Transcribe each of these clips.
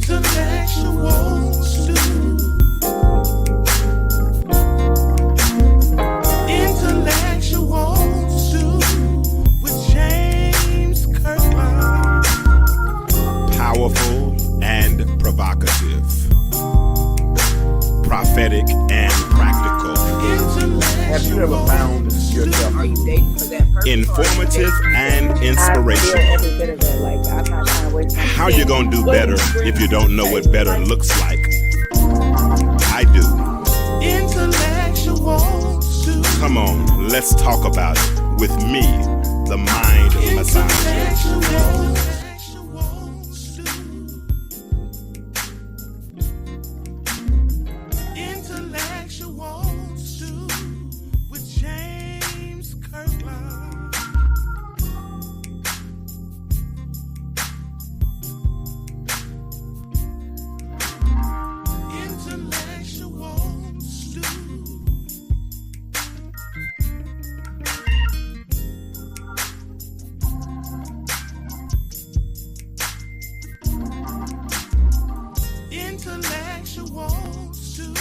Intellectual stew. Intellectual stew with James Kirkland. Powerful and provocative, prophetic and practical, Have you ever found yourself? Are you dating for that purpose? informative and I feel inspirational. every bit of it. Like, I'm not trying to waste my How you gonna do better if you don't know what better looks like? I do. Intellectual stew. Come on, let's talk about it with me, the mind massager. Intellectual stew. Intellectual stew with James Kirkland. Intellectual stew. Intellectual stew.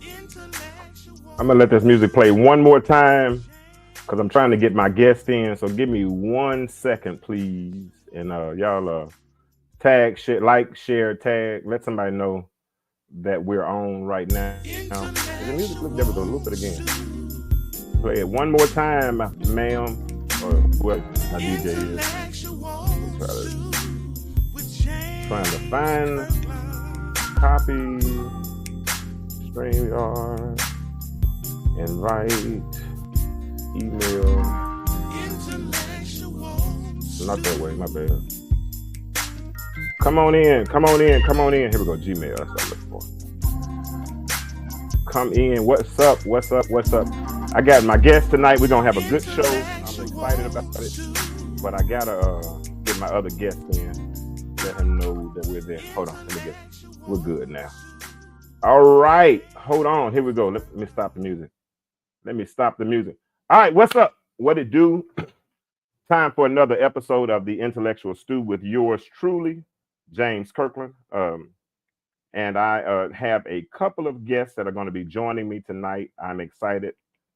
Intellectual. I'm gonna let this music play one more time because I'm trying to get my guest in. So give me 1 second, please. And y'all tag, share, like, share, tag. Let somebody know that we're on right now. The music, there we go. Loop it again. Play it one more time, ma'am, or what my DJ is. Intellectual stew with James Trying to find Kirkland. copy, StreamYard, invite, email. Intellectual stew. Not that way, my bad. Come on in, come on in, come on in. Here we go, Gmail, that's what I'm looking for. Come in, what's up, what's up, what's up? I got my guest tonight. We're gonna have a good show. I'm excited about it. But I gotta get my other guest in. Let him know that we're there. Hold on, we're good now. All right, hold on. Here we go. Let me stop the music. Let me stop the music. All right, what's up? What it do? Time for another episode of the Intellectual Stew with yours truly, James Kirkland. And I have a couple of guests that are going to be joining me tonight. I'm excited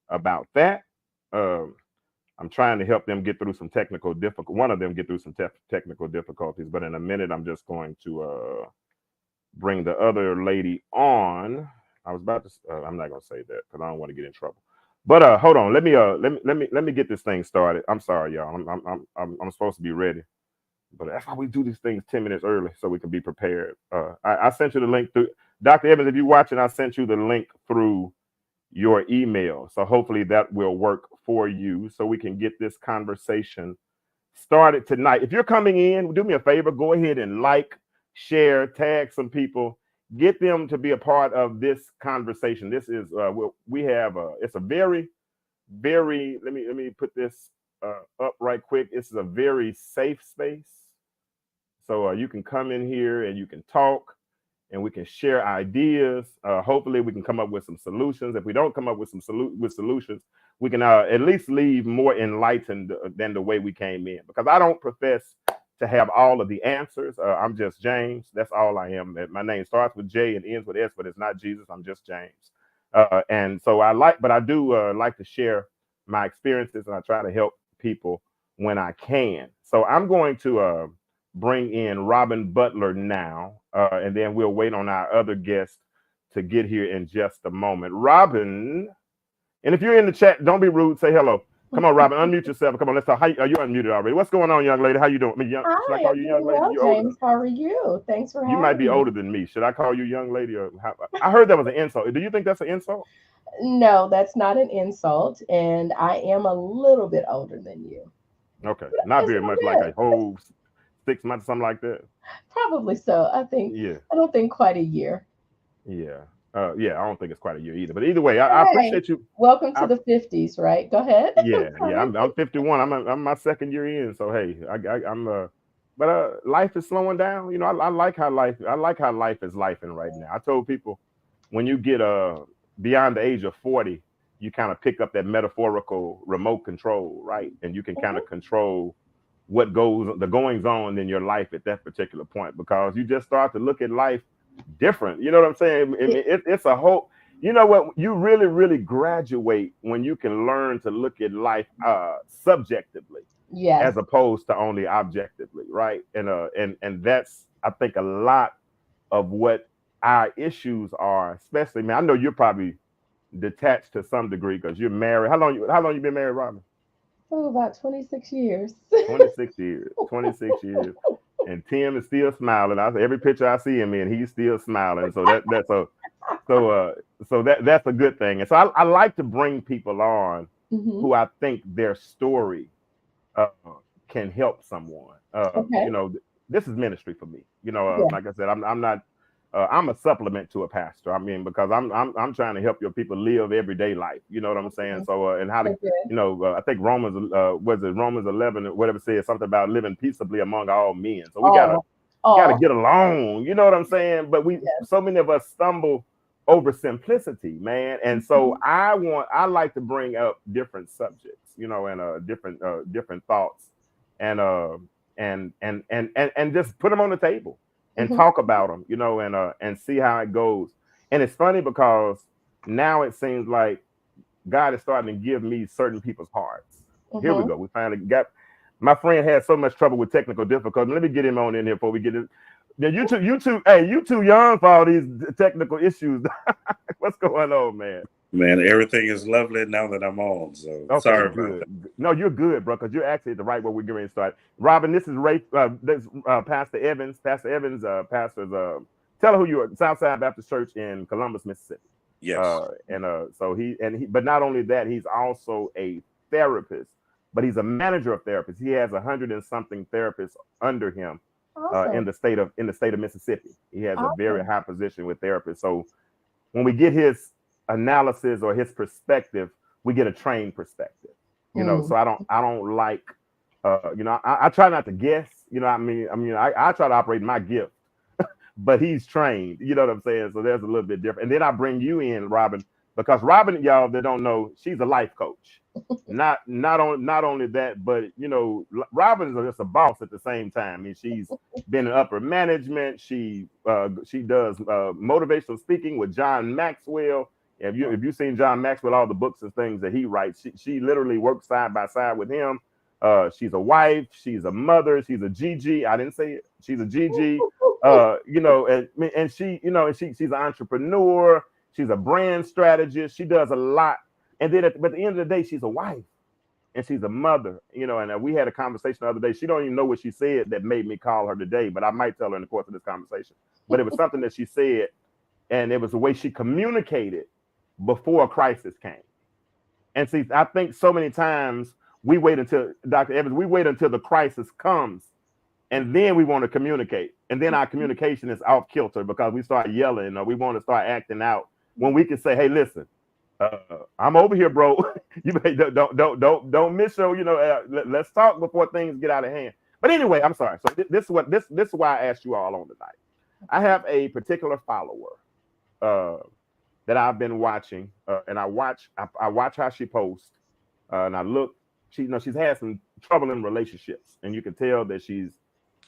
about that. I'm trying to help them get through some technical difficulties. One of them get through some technical difficulties, but in a minute, I'm just going to bring the other lady on. I was about to. I'm not going to say that because I don't want to get in trouble. But hold on. Let me get this thing started. I'm sorry, y'all. I'm supposed to be ready, but that's why we do these things 10 minutes early so we can be prepared. I sent you the link through Dr. Evans. If you're watching, I sent you the link through your email. So hopefully that will work for you so we can get this conversation started tonight. If you're coming in, do me a favor, go ahead and like, share, tag some people, get them to be a part of this conversation. This is we have it's a very, very, let me put this up right quick. This is a very safe space. So you can come in here and you can talk and we can share ideas. Hopefully we can come up with some solutions. If we don't come up with some solutions, we can at least leave more enlightened than the way we came in, because I don't profess to have all of the answers. I'm just James. That's all I am. My name starts with J and ends with S, but it's not Jesus. I'm just James. And so I do like to share my experiences, and I try to help people when I can. So I'm going to bring in Robin Butler now, and then we'll wait on our other guest to get here in just a moment. Robin, and if you're in the chat, don't be rude. Say hello. Come on, Robin, unmute yourself. Come on, let's talk. How you unmuted already? What's going on, young lady? How you doing? I mean, young, should I call you young lady? Well, You're older. James, how are you? Thanks for having me. You might be older than me. Should I call you young lady? Or I heard that was an insult. Do you think that's an insult? No, that's not an insult, and I am a little bit older than you. Okay, not very much, like a whole 6 months, something like that. Probably so. I think. Yeah. I don't think quite a year. Yeah. Yeah, I don't think it's quite a year either. But either way, I appreciate you. Welcome to the 50s, right? Go ahead. Yeah. I'm 51. I'm my second year in. So hey, but life is slowing down. You know, I like how life is lifing right now. I told people when you get beyond the age of 40, you kind of pick up that metaphorical remote control, right? And you can kind of control the goings on in your life at that particular point, because you just start to look at life different. You know what I'm saying? It's a whole, you know what, you really, really graduate when you can learn to look at life subjectively Yes. as opposed to only objectively, right? And that's, I think, a lot of what our issues are, especially, man, I know you're probably detached to some degree because you're married. How long you been married, Robin? Oh, about 26 years. 26 years. 26 years. And Tim is still smiling. Every picture I see him in, he's still smiling. So that's a good thing. And so I like to bring people on Mhm. who I think their story can help someone. Okay. You know, this is ministry for me. You know, Yeah. like I said, I'm not. I'm a supplement to a pastor. I mean, because I'm trying to help your people live everyday life. You know what I'm saying? So and how to, Okay. you know, I think Romans was it Romans 11 or whatever says something about living peaceably among all men. So we gotta Oh, get along. You know what I'm saying? But yes. so many of us stumble over simplicity, man. And so I like to bring up different subjects, you know, and different thoughts, and just put them on the table and Mhm. talk about them, you know, and see how it goes. And it's funny because now it seems like God is starting to give me certain people's hearts. Here we Mhm. go. We finally got. My friend had so much trouble with technical difficulty. Let me get him on in here before we get it. Now you too young for all these technical issues. What's going on, man? Man, everything is lovely now that I'm on. So Okay, sorry about good. that. No, you're good, bro, because you're actually at the right where we're going to start. Robin, this is Ray. This Pastor Evans. Pastor Evans. Pastors. Tell her who you are. Southside Baptist Church in Columbus, Mississippi. Yes. So but not only that, he's also a therapist, but he's a manager of therapists. He has 100 and something therapists under him Awesome. in the state of Mississippi. He has a very Awesome. high position with therapists. So when we get his analysis or his perspective, we get a trained perspective. You know, so I don't like you know, I try not to guess, you know what I mean? I try to operate my gift, but he's trained, you know what I'm saying? So there's a little bit different. And then I bring you in, Robin, because Robin, y'all that don't know, she's a life coach. Not only that, but you know, Robin is just a boss at the same time. I mean, she's been in upper management. She does motivational speaking with John Maxwell. If you've seen John Maxwell, all the books and things that he writes, she literally works side by side with him. She's a wife, she's a mother, she's a GG. I didn't say it. She's a GG. You know, and she, you know, and she's an entrepreneur. She's a brand strategist. She does a lot. And then but at the end of the day, she's a wife and she's a mother, you know, and we had a conversation the other day. She don't even know what she said that made me call her today, but I might tell her in the course of this conversation. But it was something that she said, and it was the way she communicated before a crisis came. And see, I think so many times we wait until, Dr. Evans, we wait until the crisis comes, and then we want to communicate. And then our communication is off kilter because we start yelling or we want to start acting out when we can say, hey, listen, I'm over here, bro. You don't miss your, you know, let's talk before things get out of hand. But anyway, I'm sorry. So this is why I asked you all on tonight. I have a particular follower that I've been watching, and I watch how she posts, and I look. She's had some trouble in relationships, and you can tell that she's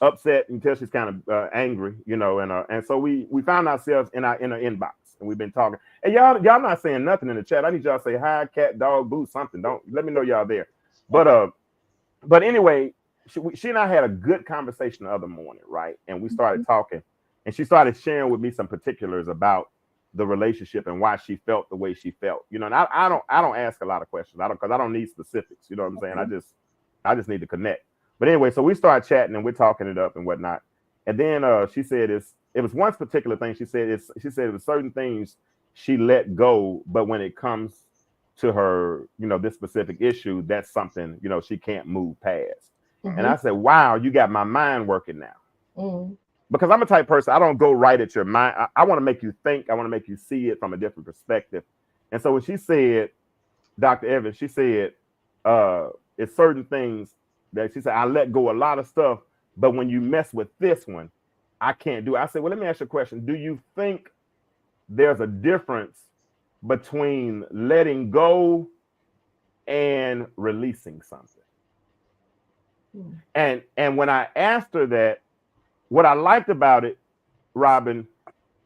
upset. You can tell she's kind of angry, you know, and so we found ourselves in her inbox. And we've been talking. And y'all not saying nothing in the chat. I need y'all to say hi, cat, dog, boo, something. Don't let me know y'all there. But anyway, she and I had a good conversation the other morning, right? And we started talking, and she started sharing with me some particulars about the relationship and why she felt the way she felt. You know, and I don't ask a lot of questions. Because I don't need specifics. You know what I'm saying? I just need to connect. But anyway, so we started chatting and we're talking it up and whatnot. And then she said it was one particular thing. She said it was certain things she let go, but when it comes to her, you know, this specific issue, that's something, you know, she can't move past. And I said, wow, you got my mind working now. Because I'm a type of person, I don't go right at your mind. I want to make you think. I want to make you see it from a different perspective. And so when she said, Dr. Evans, she said, it's certain things that she said, I let go a lot of stuff, but when you mess with this one, I can't do it. I said, well, let me ask you a question. Do you think there's a difference between letting go and releasing something? And when I asked her that, what I liked about it, Robin,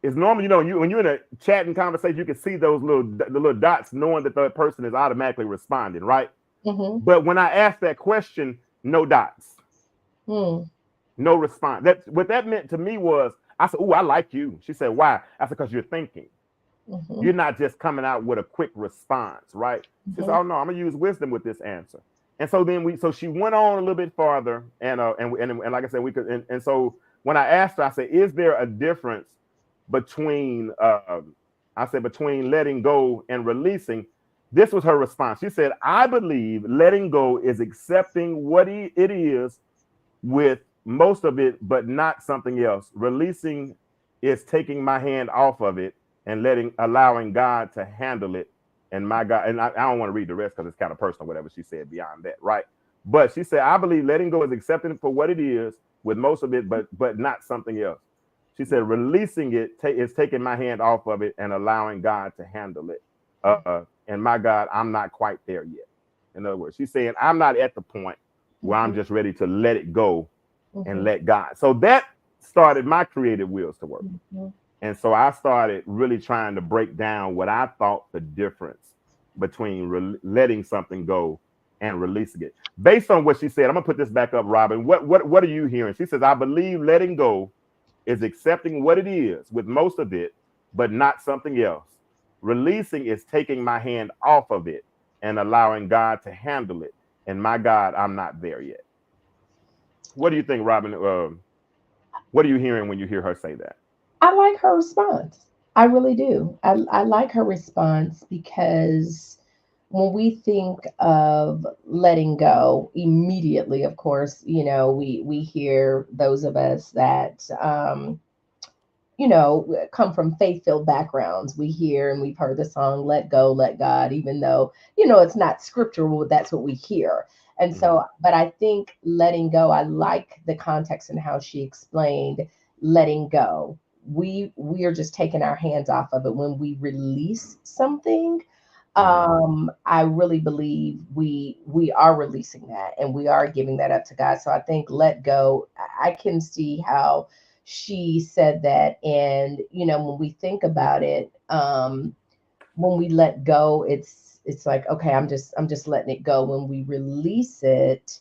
is normally, you know, when you're in a chatting conversation, you can see those the little dots, knowing that the person is automatically responding, right? Mm-hmm. But when I asked that question, no dots, no response. What that meant to me was, I said, "Oh, I like you." She said, "Why?" I said, "Because you're thinking. You're not just coming out with a quick response, right?" She said, "Oh no, I'm gonna use wisdom with this answer." And so then she went on a little bit farther, and like I said, we could, and so when I asked her, I said, "Is there a difference between between letting go and releasing?" This was her response. She said, "I believe letting go is accepting what it is with most of it, but not something else. Releasing is taking my hand off of it and allowing God to handle it. And my God," and I don't want to read the rest because it's kind of personal, whatever she said beyond that, right? But she said, "I believe letting go is accepting it for what it is with most of it, but not something else." She said, "Releasing it is taking my hand off of it and allowing God to handle it. And my God, I'm not quite there yet." In other words, she's saying, I'm not at the point where I'm just ready to let it go and let God. So that started my creative wheels to work. And so I started really trying to break down what I thought the difference between letting something go and releasing it. Based on what she said, I'm gonna put this back up, Robin. What are you hearing? She says, "I believe letting go is accepting what it is with most of it, but not something else. Releasing is taking my hand off of it and allowing God to handle it. And my God, I'm not there yet." What do you think, Robin? What are you hearing when you hear her say that? I like her response. I really do. I like her response because when we think of letting go, immediately, of course, you know, we hear those of us that you know, come from faith-filled backgrounds. We hear and we've heard the song "Let Go, Let God," even though, you know, it's not scriptural, that's what we hear. And so, but I think letting go, I like the context and how she explained letting go. We are just taking our hands off of it when we release something. I really believe we are releasing that and we are giving that up to God. So I think let go. I can see how she said that, and you know, when we think about it, when we let go, it's like, okay, I'm just letting it go. When we release it,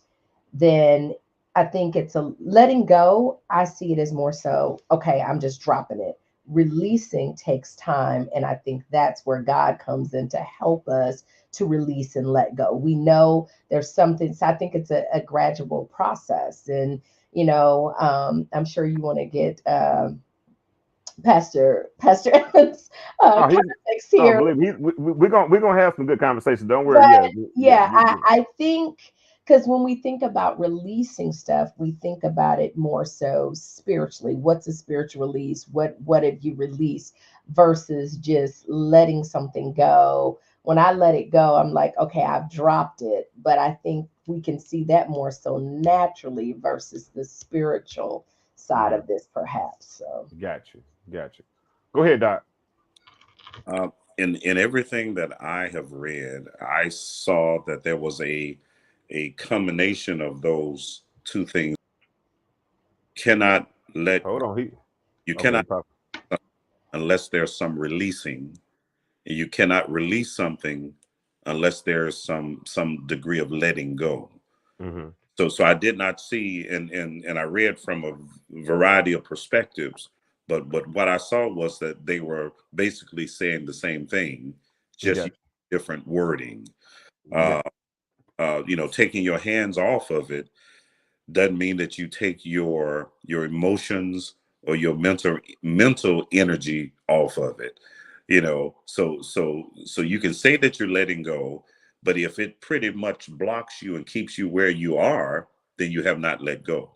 then I think it's a letting go. I see it as more so, okay, I'm just dropping it. Releasing takes time. And I think that's where God comes in to help us to release and let go. We know there's something, so I think it's a gradual process. And, you know, I'm sure you want to get Pastor Evans context here. We're gonna have some good conversation. Don't worry. But I think because when we think about releasing stuff, we think about it more so spiritually. What's a spiritual release? What have you released versus just letting something go? When I let it go, I'm like, okay, I've dropped it. But I think we can see that more so naturally versus the spiritual side of this, perhaps. So got you. Go ahead, Doc. In everything that I have read, I saw that there was a combination of those two things. Cannot let hold on. You cannot unless there's some releasing. You cannot release something unless there's some degree of letting go. So I did not see, and I read from a variety of perspectives, but what I saw was that they were basically saying the same thing, just different wording. You know, taking your hands off of it doesn't mean that you take your emotions or your mental energy off of it. You know, so you can say that you're letting go, but if it pretty much blocks you and keeps you where you are, then you have not let go.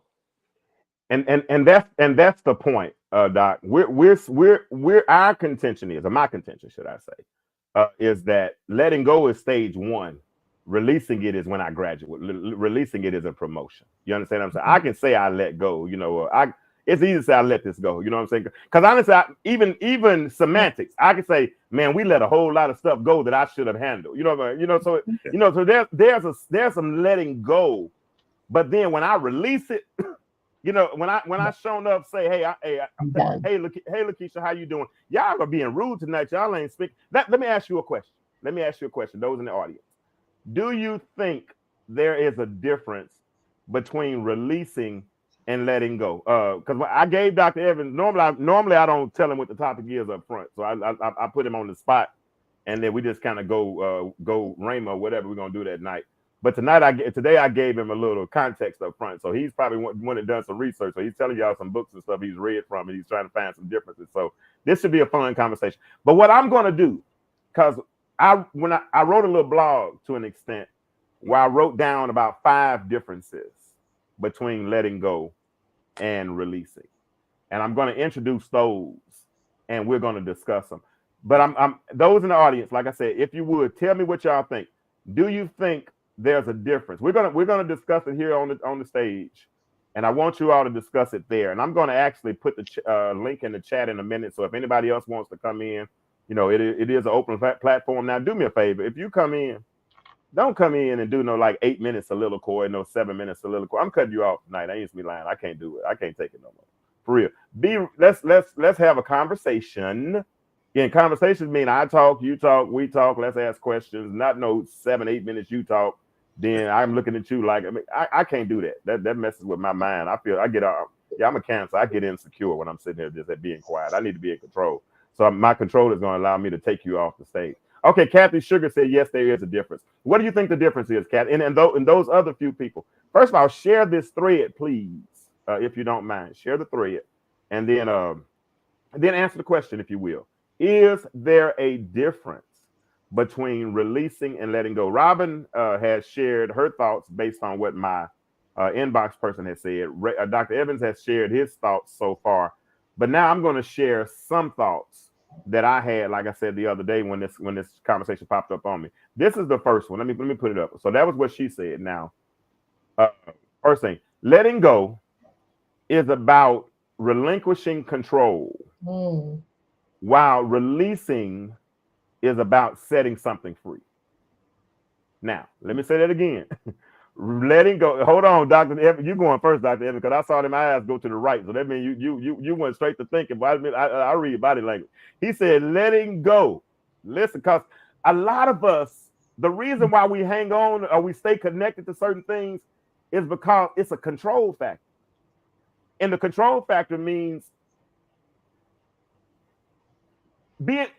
And that's the point, Doc. We're our contention is, or my contention, should I say, is that letting go is stage one. Releasing it is when I graduate. Releasing it is a promotion. You understand what I'm saying? I can say I let go, you know, it's easy to say I let this go, you know what I'm saying? Because honestly, even semantics, I can say, man, we let a whole lot of stuff go that I should have handled. You know what I mean? You know, so you know, so there's some letting go But then when I release it, you know, when I shown up, say, I'm done. hey, Lakeisha, how you doing? Y'all are being rude tonight. Y'all ain't speak. Let me ask you a question. Those in the audience. Do you think there is a difference between releasing and letting go? Because I gave Dr. Evans, normally I don't tell him what the topic is up front. So I put him on the spot, and then we just kind of go Rhema, whatever we're gonna do that night. But today I gave him a little context up front. So he's probably went and done some research. So he's telling y'all some books and stuff he's read from, and he's trying to find some differences. So this should be a fun conversation. But what I'm gonna do, because I wrote a little blog to an extent where I wrote down about 5 differences between letting go and releasing. And I'm going to introduce those and we're going to discuss them. But I'm those in the audience, like I said, if you would tell me what y'all think. Do you think there's a difference? We're gonna discuss it here on the stage, and I want you all to discuss it there. And I'm going to actually put the link in the chat in a minute. So if anybody else wants to come in, you know, it is an open platform. Now, do me a favor. If you come in, don't come in and do no like 8 minutes soliloquy, no 7 minutes soliloquy. I'm cutting you off tonight. I used to be lying. I can't do it. I can't take it no more. For real. Let's have a conversation. Again, conversations mean I talk, you talk, we talk. Let's ask questions. Not no 7-8 minutes you talk. Then I'm looking at you like, I can't do that. That messes with my mind. I'm a Cancer. I get insecure when I'm sitting there just at being quiet. I need to be in control. So my control is going to allow me to take you off the stage. Okay, Kathy Sugar said, yes, there is a difference. What do you think the difference is, Kathy? And those other few people. First of all, share this thread, please, if you don't mind. Share the thread. And then answer the question, if you will. Is there a difference between releasing and letting go? Robin has shared her thoughts based on what my inbox person has said. Dr. Evans has shared his thoughts so far. But now I'm going to share some thoughts that I had, like I said the other day when this conversation popped up on me. This is the first one. Let me put it up. So that was what she said. Now, first thing, letting go is about relinquishing control, while releasing is about setting something free. Now, let me say that again. Letting go. Hold on, Dr. Evans. You going first, Dr. Evans, because I saw them eyes go to the right. So that means you went straight to thinking. But I read body language. He said, letting go. Listen, because a lot of us, the reason why we hang on or we stay connected to certain things is because it's a control factor. And the control factor means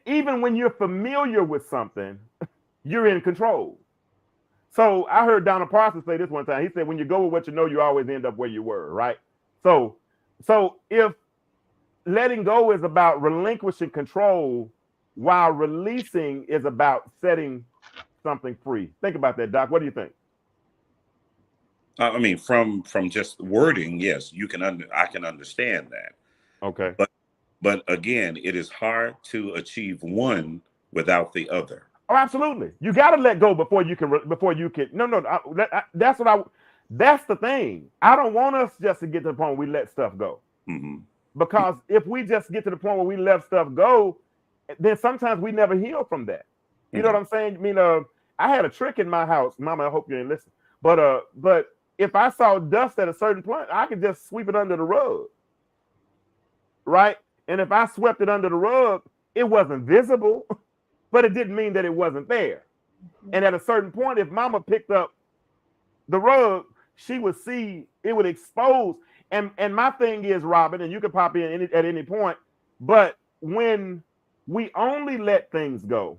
even when you're familiar with something, you're in control. So I heard Donald Parsons say this one time. He said, when you go with what you know, you always end up where you were, right? So if letting go is about relinquishing control, while releasing is about setting something free. Think about that, Doc. What do you think? I mean, from just wording, yes, I can understand that. Okay. But again, it is hard to achieve one without the other. Oh, absolutely. You got to let go before you can. That's the thing. I don't want us just to get to the point where we let stuff go. Mm-hmm. Because if we just get to the point where we let stuff go, then sometimes we never heal from that. You know what I'm saying? I mean, I had a trick in my house. Mama, I hope you didn't listen. But if I saw dust at a certain point, I could just sweep it under the rug. Right? And if I swept it under the rug, it wasn't visible, but it didn't mean that it wasn't there. And at a certain point, if Mama picked up the rug, she would see it would expose. And my thing is, Robin, and you can pop in at any point, but when we only let things go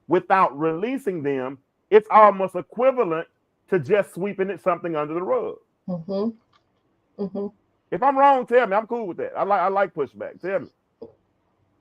without releasing them, it's almost equivalent to just sweeping something under the rug. Mm-hmm. Mm-hmm. If I'm wrong, tell me. I'm cool with that. I like pushback. Tell me.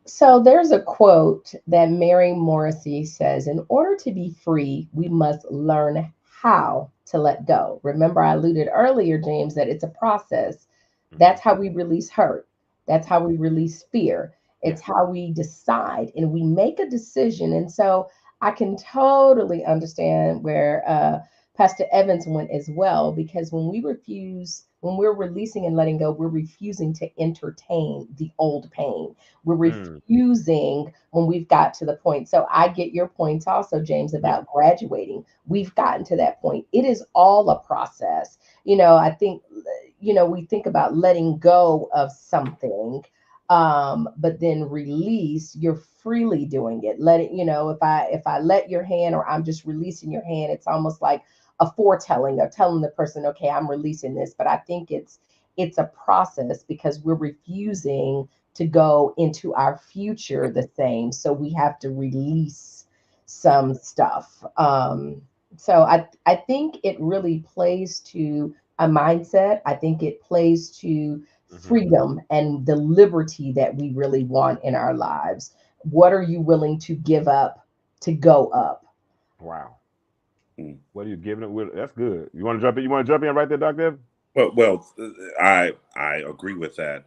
So there's a quote that Mary Morrissey says, in order to be free, we must learn how to let go. Remember, I alluded earlier, James, that it's a process. That's how we release hurt. That's how we release fear. It's how we decide and we make a decision. And so I can totally understand where Pastor Evans went as well, because when we're releasing and letting go, we're refusing to entertain the old pain. We're refusing when we've got to the point. So I get your points also, James, about graduating. We've gotten to that point. It is all a process. I think, we think about letting go of something, but then release, you're freely doing it. Let it, if I let your hand, or I'm just releasing your hand, it's almost like a foretelling, or telling the person, okay, I'm releasing this. But I think it's a process, because we're refusing to go into our future the same. So we have to release some stuff. So I think it really plays to a mindset. I think it plays to freedom and the liberty that we really want in our lives. What are you willing to give up to go up? Wow. What are you giving it with? That's good. You want to jump in? You want to jump in right there, Dr. Well, I agree with that.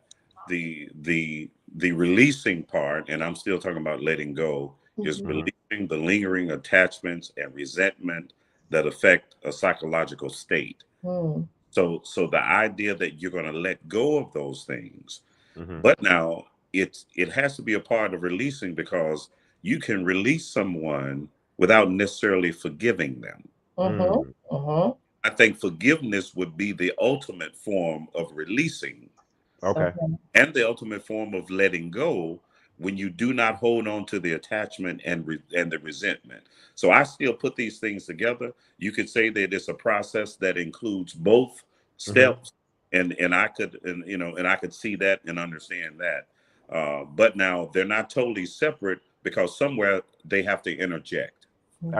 The releasing part, and I'm still talking about letting go, is releasing the lingering attachments and resentment that affect a psychological state. So the idea that you're going to let go of those things, but now it has to be a part of releasing, because you can release someone without necessarily forgiving them. I think forgiveness would be the ultimate form of releasing. Okay. And the ultimate form of letting go, when you do not hold on to the attachment and the resentment. So I still put these things together. You could say that it's a process that includes both steps, and I could see that and understand that. But now they're not totally separate, because somewhere they have to interject.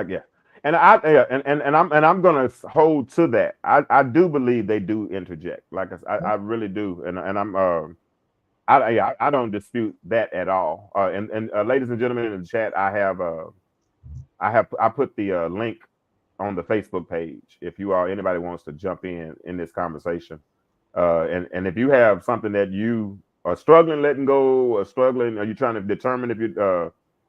Yeah. And I'm gonna hold to that. I do believe they do interject. Like I really do, and I'm I don't dispute that at all. And ladies and gentlemen in the chat, I put the link on the Facebook page. If anybody wants to jump in this conversation, and if you have something that you are struggling letting go, or struggling, are you trying to determine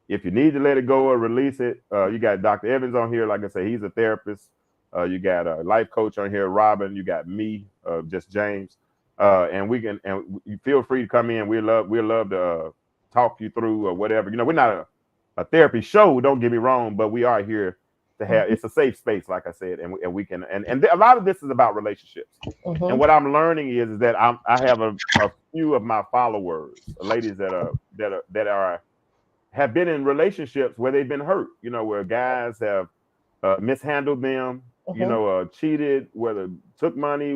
if you need to let it go or release it? You got Dr. Evans on here. Like I said, he's a therapist. You got a life coach on here, Robin. You got me, just James. And you feel free to come in. We'd love to talk you through or whatever. We're not a therapy show, don't get me wrong, but we are here to have, it's a safe space, like I said, and we can, and a lot of this is about relationships. And what I'm learning is that I have a few of my followers, ladies that have been in relationships where they've been hurt, where guys have mishandled them, cheated, whether took money,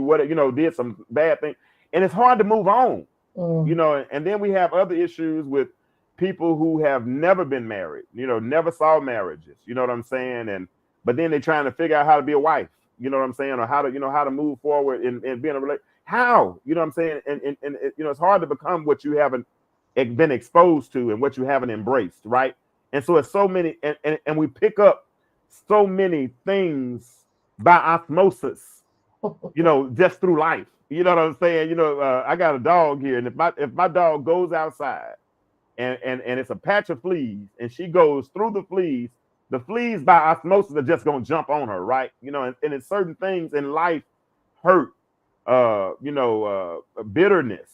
did some bad thing. And it's hard to move on, and then we have other issues with people who have never been married, never saw marriages, you know what I'm saying? But then they're trying to figure out how to be a wife, you know what I'm saying? Or how to move forward in being a relationship. How, you know what I'm saying? And it's hard to become what you haven't been exposed to and what you haven't embraced, right? And so it's so many, and we pick up so many things by osmosis, just through life. You know what I'm saying? I got a dog here, and if my dog goes outside and it's a patch of fleas, and she goes through the fleas by osmosis are just gonna jump on her, right? And it's certain things in life, hurt, bitterness,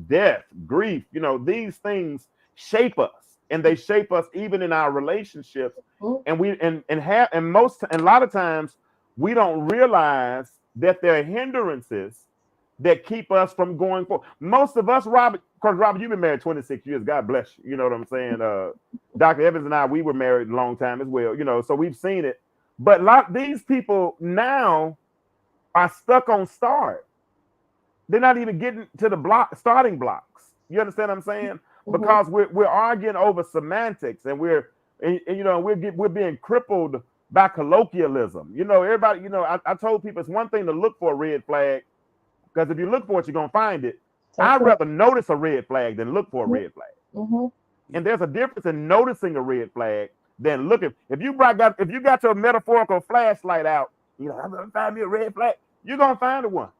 death, grief, these things shape us, and they shape us even in our relationships. And a lot of times we don't realize that there are hindrances that keep us from going forward. Most of us, Robert, you've been married 26 years. God bless you. You know what I'm saying? Dr. Evans and I, we were married a long time as well, so we've seen it. But these people now are stuck on start. They're not even getting to the starting blocks. You understand what I'm saying? Because we're arguing over semantics, and we're being crippled by colloquialism. Everybody, I told people it's one thing to look for a red flag, because if you look for it, you're gonna find it. I'd rather notice a red flag than look for a red flag. And there's a difference in noticing a red flag than looking. If you got your metaphorical flashlight out, I'm gonna find me a red flag. You're gonna find one.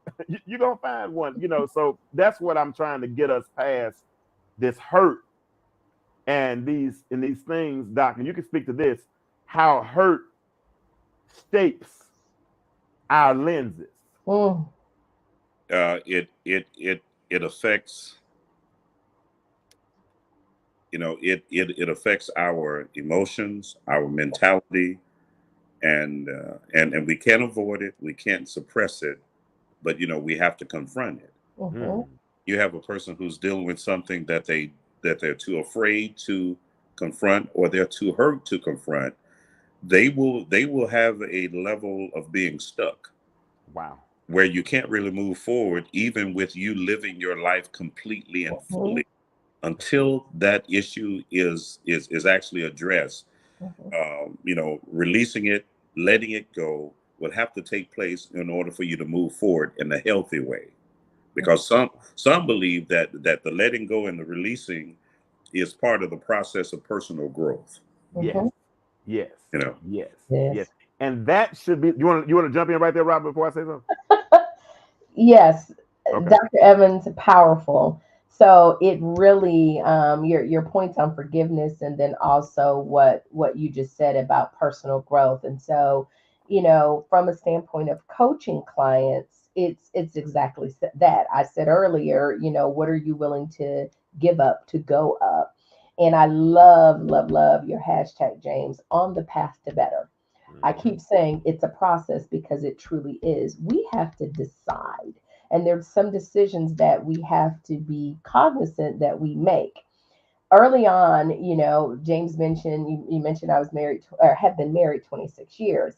You're gonna find one. So that's what I'm trying to get us past, this hurt and these things, Doc. And you can speak to this, how hurt shapes our lenses. Mm. It affects, it affects our emotions, our mentality, and we can't avoid it, we can't suppress it, but we have to confront it. Mhm. You have a person who's dealing with something that they're too afraid to confront, or they're too hurt to confront. They will have a level of being stuck. Wow. Where you can't really move forward, even with you living your life completely and fully, until that issue is actually addressed. Releasing it, letting it go, would have to take place in order for you to move forward in a healthy way. Because some believe that the letting go and the releasing is part of the process of personal growth. Yes. Yes. Yes. Yes. And that should be. You want to jump in right there, Rob, before I say something? Yes, Okay. Dr. Evans, powerful. So it really, your points on forgiveness, and then also what you just said about personal growth. And so, from a standpoint of coaching clients, it's exactly that. I said earlier, what are you willing to give up to go up? And I love your hashtag, James, on the path to better. I keep saying it's a process because it truly is. We have to decide. And there's some decisions that we have to be cognizant that we make. Early on, James mentioned, you mentioned I was married or have been married 26 years.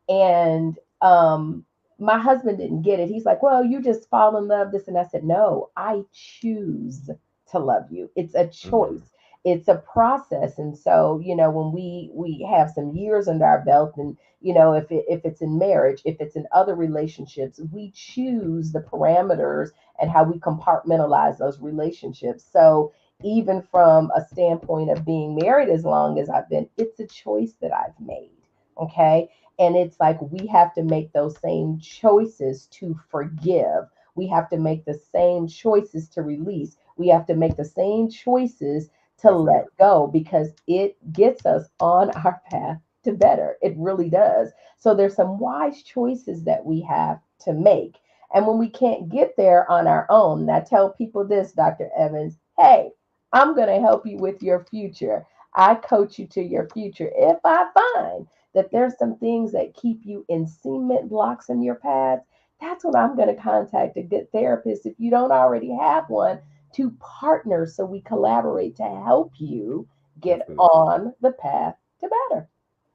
And my husband didn't get it. He's like, well, you just fall in love, this. And I said, no, I choose to love you. It's a choice. It's a process. And so, when we have some years under our belt, and if it's in marriage, if it's in other relationships, we choose the parameters and how we compartmentalize those relationships. So even from a standpoint of being married as long as I've been, it's a choice that I've made. Okay. And it's like we have to make those same choices to forgive. We have to make the same choices to release. We have to make the same choices to let go, because it gets us on our path to better. It really does. So there's some wise choices that we have to make. And when we can't get there on our own, and I tell people this, Dr. Evans, hey, I'm going to help you with your future. I coach you to your future. If I find that there's some things that keep you in cement blocks in your path, that's when I'm going to contact a good therapist, if you don't already have one, to partner so we collaborate to help you get on the path to better.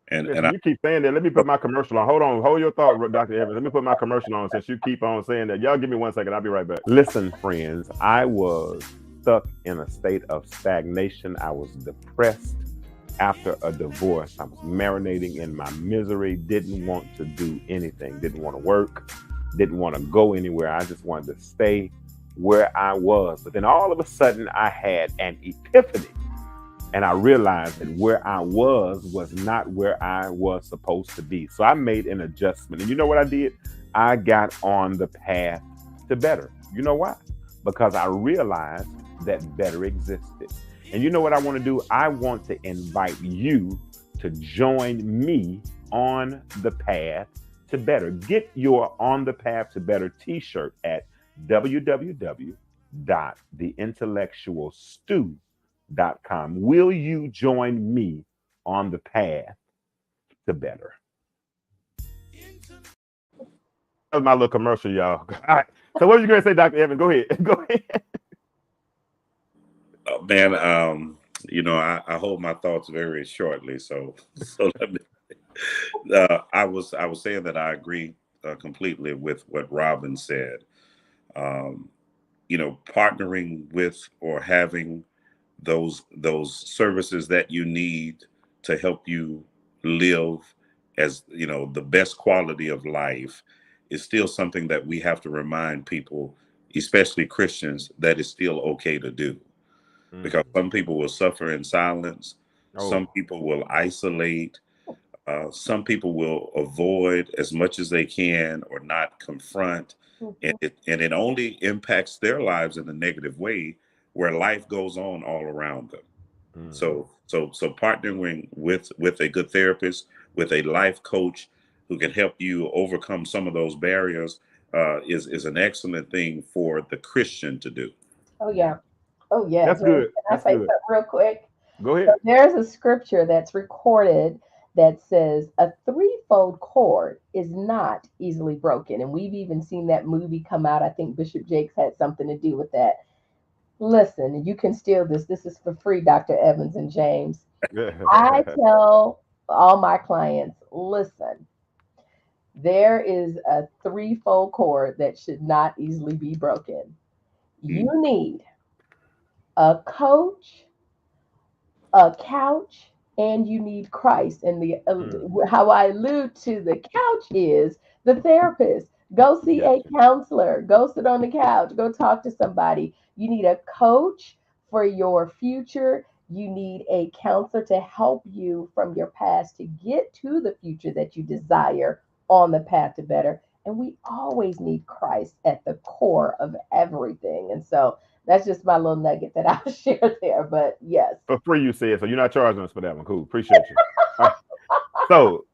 And you keep saying that. Let me put my commercial on. Hold your thought, Dr. Evans. Let me put my commercial on since you keep on saying that. Y'all give me 1 second. I'll be right back. Listen, friends, I was stuck in a state of stagnation. I was depressed after a divorce. I was marinating in my misery, didn't want to do anything, didn't want to work, didn't want to go anywhere. I just wanted to stay where I was. But then all of a sudden I had an epiphany, and I realized that where I was not where I was supposed to be. So I made an adjustment. And you know what I did? I got on the path to better. You know why? Because I realized that better existed. And you know what I want to do? I want to invite you to join me on the path to better. Get your On the Path to Better t-shirt at www.theintellectualstew.com. Will you join me on the path to better? That was my little commercial, y'all. All right. So what are you going to say, Dr. Evans? Go ahead. Go ahead. Man, I hold my thoughts very shortly. So let me. I was saying that I agree completely with what Robin said. Partnering with or having those services that you need to help you live as the best quality of life is still something that we have to remind people, especially Christians, that is still okay to do. Because some people will suffer in silence. Some people will isolate. Some people will avoid as much as they can or not confront. And it only impacts their lives in a negative way, where life goes on all around them. So partnering with a good therapist, with a life coach who can help you overcome some of those barriers is an excellent thing for the Christian to do. Oh yeah. Oh yeah. That's James, good. can I That's say good. something real quick? Go So ahead. there's a scripture that's recorded that says a threefold cord is not easily broken. And we've even seen that movie come out. I think Bishop Jakes had something to do with that. Listen, you can steal this. This is for free, Dr. Evans and James. I tell all my clients, listen, there is a threefold cord that should not easily be broken. You need a coach, a couch, and you need Christ. And the how I allude to the couch is the therapist. Go see Yeah. a counselor. Go sit on the couch. Go talk to somebody. You need a coach for your future. You need a counselor to help you from your past to get to the future that you desire on the path to better. And we always need Christ at the core of everything. And so that's just my little nugget that I'll share there. But yes. For free, you said. So you're not charging us for that one. Cool. Appreciate you. All right. So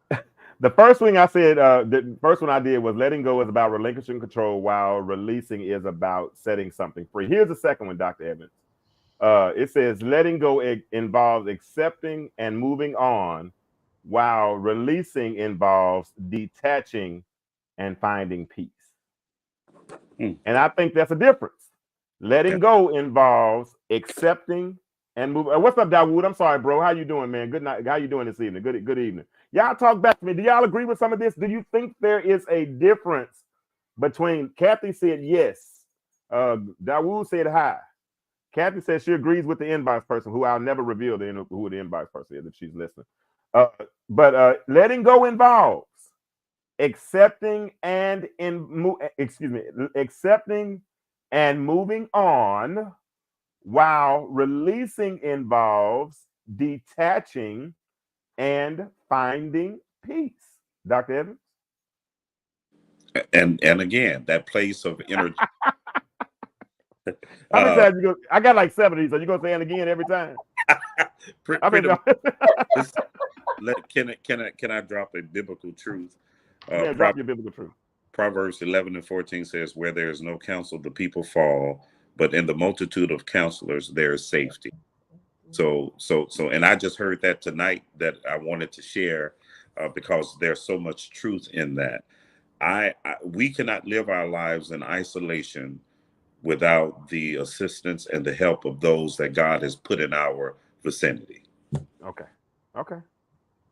the first thing I said, the first one I did was letting go is about relinquishing control, while releasing is about setting something free. Here's the second one, Dr. Evans. It says letting go involves accepting and moving on, while releasing involves detaching and finding peace. And I think that's a difference. Letting go involves accepting and moving. What's up, Dawood? I'm sorry, bro. How you doing, man? Good night. How you doing this evening? Good evening. Y'all talk back to me. Do y'all agree with some of this? Do you think there is a difference between, Kathy said yes. Dawood said hi. Kathy says she agrees with the inbox person, who I'll never reveal who the inbox person is if she's listening. But letting go involves accepting and accepting and moving on, while releasing involves detaching and finding peace. Dr. Evans? And again, that place of energy. How many times you go? I got like 70, so you're gonna say it again every time. Can I drop a biblical truth? Yeah, drop your biblical truth. Proverbs 11:14 says, "Where there is no counsel, the people fall, but in the multitude of counselors there is safety." So, and I just heard that tonight that I wanted to share because there's so much truth in that. We cannot live our lives in isolation without the assistance and the help of those that God has put in our vicinity. Okay.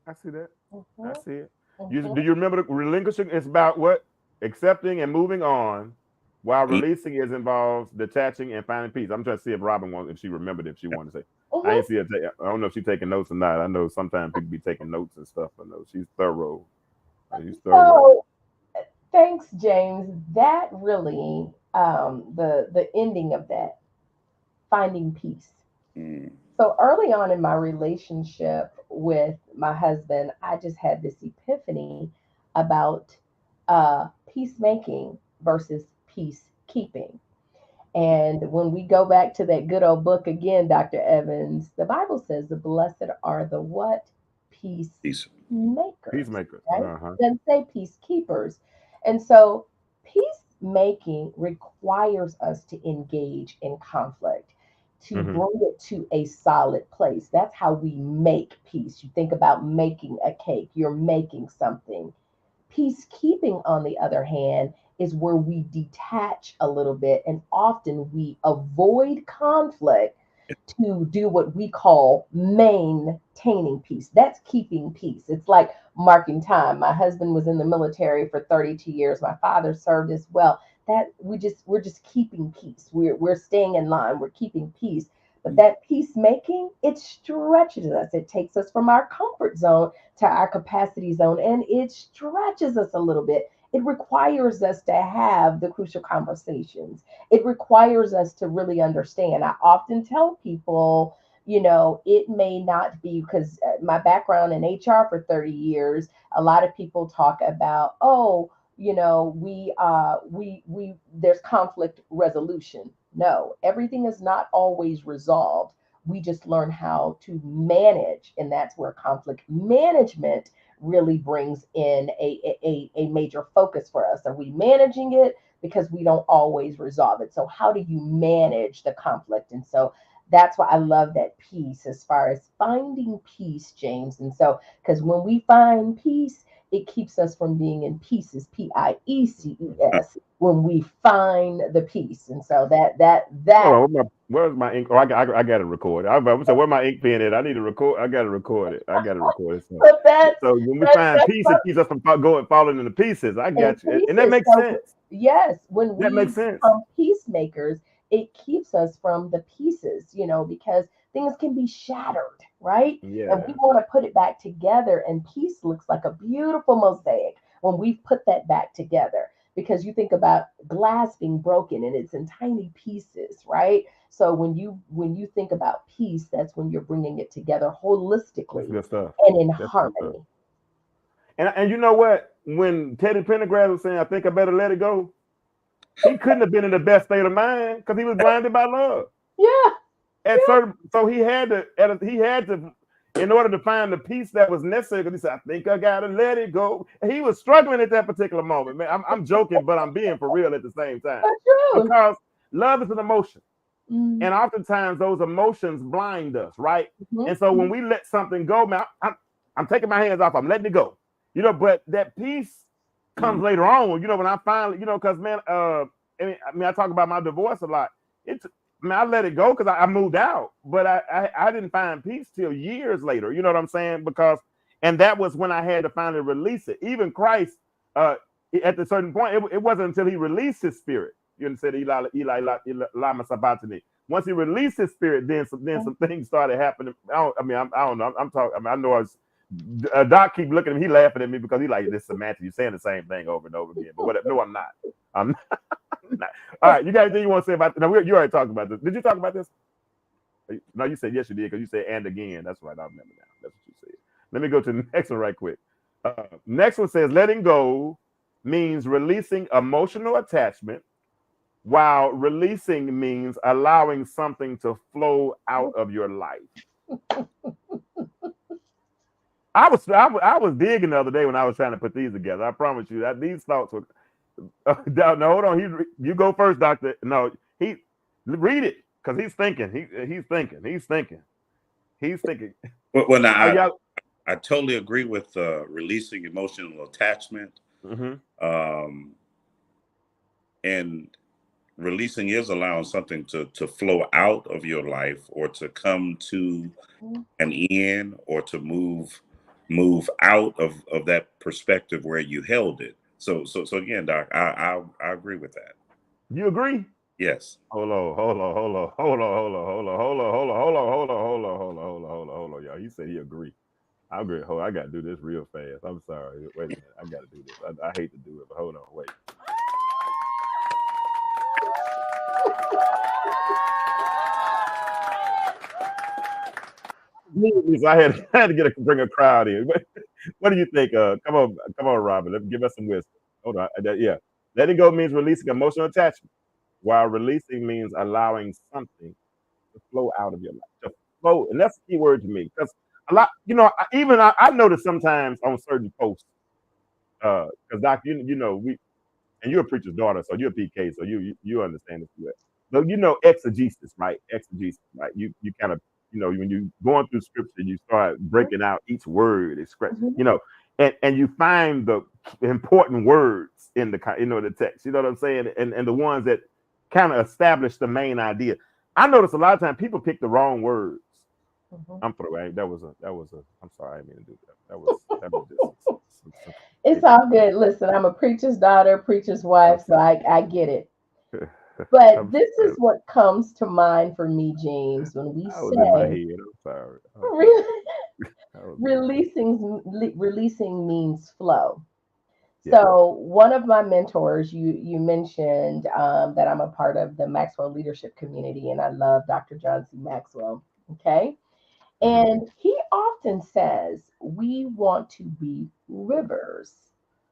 I see that. I see it. Do you remember the relinquishing is about what? Accepting and moving on, while releasing is involves detaching and finding peace. I'm trying to see if Robin wants, if she remembered, if she wanted to say. I didn't see her. I don't know if she's taking notes or not. I know sometimes people be taking notes and stuff. I know she's thorough. So, thanks, James. That really, the ending of that, finding peace. So early on in my relationship with my husband, I just had this epiphany about peacemaking versus peacekeeping. And when we go back to that good old book again, Dr. Evans, the Bible says the blessed are the what? Peacemakers. Peacemakers. Right? It doesn't say peacekeepers. And so peacemaking requires us to engage in conflict, to bring it to a solid place. That's how we make peace. You think about making a cake, you're making something. Peacekeeping, on the other hand, is where we detach a little bit, and often we avoid conflict to do what we call maintaining peace. That's keeping peace. It's like marking time. My husband was in the military for 32 years. My father served as well. That we're just keeping peace. We're staying in line. We're keeping peace. But that peacemaking, it stretches us. It takes us from our comfort zone to our capacity zone, and it stretches us a little bit. It requires us to have the crucial conversations. It requires us to really understand. I often tell people, it may not be, because my background in HR for 30 years, a lot of people talk about, we there's conflict resolution. No, everything is not always resolved. We just learn how to manage, and that's where conflict management really brings in a major focus for us. Are we managing it? Because we don't always resolve it. So how do you manage the conflict? And so that's why I love that piece as far as finding peace, James. And so, because when we find peace, it keeps us from being in pieces, Piecess, when we find the peace. And so that Hold on, where's my ink? Oh, I got to record it. I was about to say, where my ink pen at? I need to record. I got to record it. I got to record it. but that's So when we that's find that's peace, it keeps us from falling into pieces. I in got you, and that pieces. makes So sense. yes, when That we makes sense. become peacemakers, it keeps us from the pieces, because things can be shattered, right? And we Yeah, want to put it back together, and peace looks like a beautiful mosaic when we put that back together. Because you think about glass being broken and it's in tiny pieces, right? So when you think about peace, that's when you're bringing it together that's holistically good stuff. and in That's good stuff. harmony. And you know what? When Teddy Pendergrass was saying, "I think I better let it go," he couldn't have been in the best state of mind because he was blinded by love. Yeah, So he had to, in order to find the peace that was necessary, because he said, "I think I gotta let it go." And he was struggling at that particular moment. Man, I'm joking, but I'm being for real at the same time that's true. because love is an emotion. Mm-hmm. And oftentimes those emotions blind us, right? Mm-hmm. And so when we let something go, man, I'm taking my hands off, I'm letting it go. But that peace comes later on, when I finally, because man, I talk about my divorce a lot. I let it go because I moved out, but I didn't find peace till years later. You know what I'm saying? And that was when I had to finally release it. Even Christ, at a certain point, it wasn't until he released his spirit. You said Eli lama sabachthani. Once he released his spirit, then some things started happening. I don't know. I'm talking. I know I was. Doc keep looking at me. He laughing at me because he like, this Samantha. You saying the same thing over and over again. But whatever. No, I'm not. I'm not. All right. You got anything you want to say about? No, you already talked about this. Did you talk about this? No, you said yes, you did, because you said "and again." That's right. I remember now. That's what you said. Let me go to the next one right quick. Next one says, "Letting go means releasing emotional attachment, while releasing means allowing something to flow out of your life." I was digging the other day when I was trying to put these together. I promise you that these thoughts were. No, hold on. You go first, Doctor. No, he read it because he's thinking. He's thinking. Well, now y'all. I totally agree with releasing emotional attachment. Mm-hmm. And releasing is allowing something to flow out of your life, or to come to an end, or to move out of that perspective where you held it. So again, Doc, I agree with that. You agree? Yes. Hold on, y'all. He said he agree. I agree. Hold on, I gotta do this real fast. I'm sorry. Wait a minute. I gotta do this. I hate to do it, but hold on, wait. I had to bring a crowd in. What do you think? Come on, Robin. Give us some wisdom. Hold on. Yeah. Letting go means releasing emotional attachment, while releasing means allowing something to flow out of your life. To flow, and that's the key word to me. Because a lot, I notice sometimes on certain posts, because Doc, and you're a preacher's daughter, so you're a PK, so you understand this well. But exegesis, right? Exegesis, right? You kind of, when you're going through scripture, you start breaking out each word, and you find the important words in the text. You know what I'm saying? And the ones that kind of establish the main idea. I notice a lot of times people pick the wrong words. Mm-hmm. I'm through. That was a. I'm sorry, I didn't mean to do that. That was just. It's all good. Listen, I'm a preacher's daughter, preacher's wife, so I get it. But this is what comes to mind for me, James, when we I was in my say head. I'm sorry. releasing means flow. Yeah. So one of my mentors, you mentioned that I'm a part of the Maxwell Leadership Community, and I love Dr. John C. Maxwell. Okay. And he often says we want to be rivers,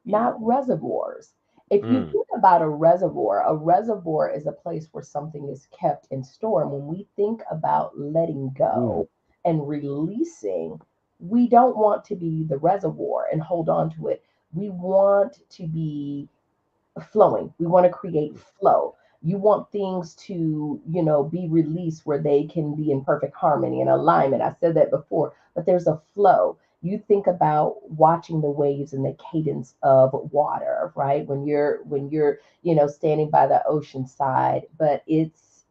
not reservoirs. If you Mm. think about a reservoir is a place where something is kept and stored. And when we think about letting go and releasing, we don't want to be the reservoir and hold on to it. We want to be flowing. We want to create flow. You want things to, be released where they can be in perfect harmony and alignment. I said that before, but there's a flow. You think about watching the waves and the cadence of water, right? When you're, standing by the ocean side, but it's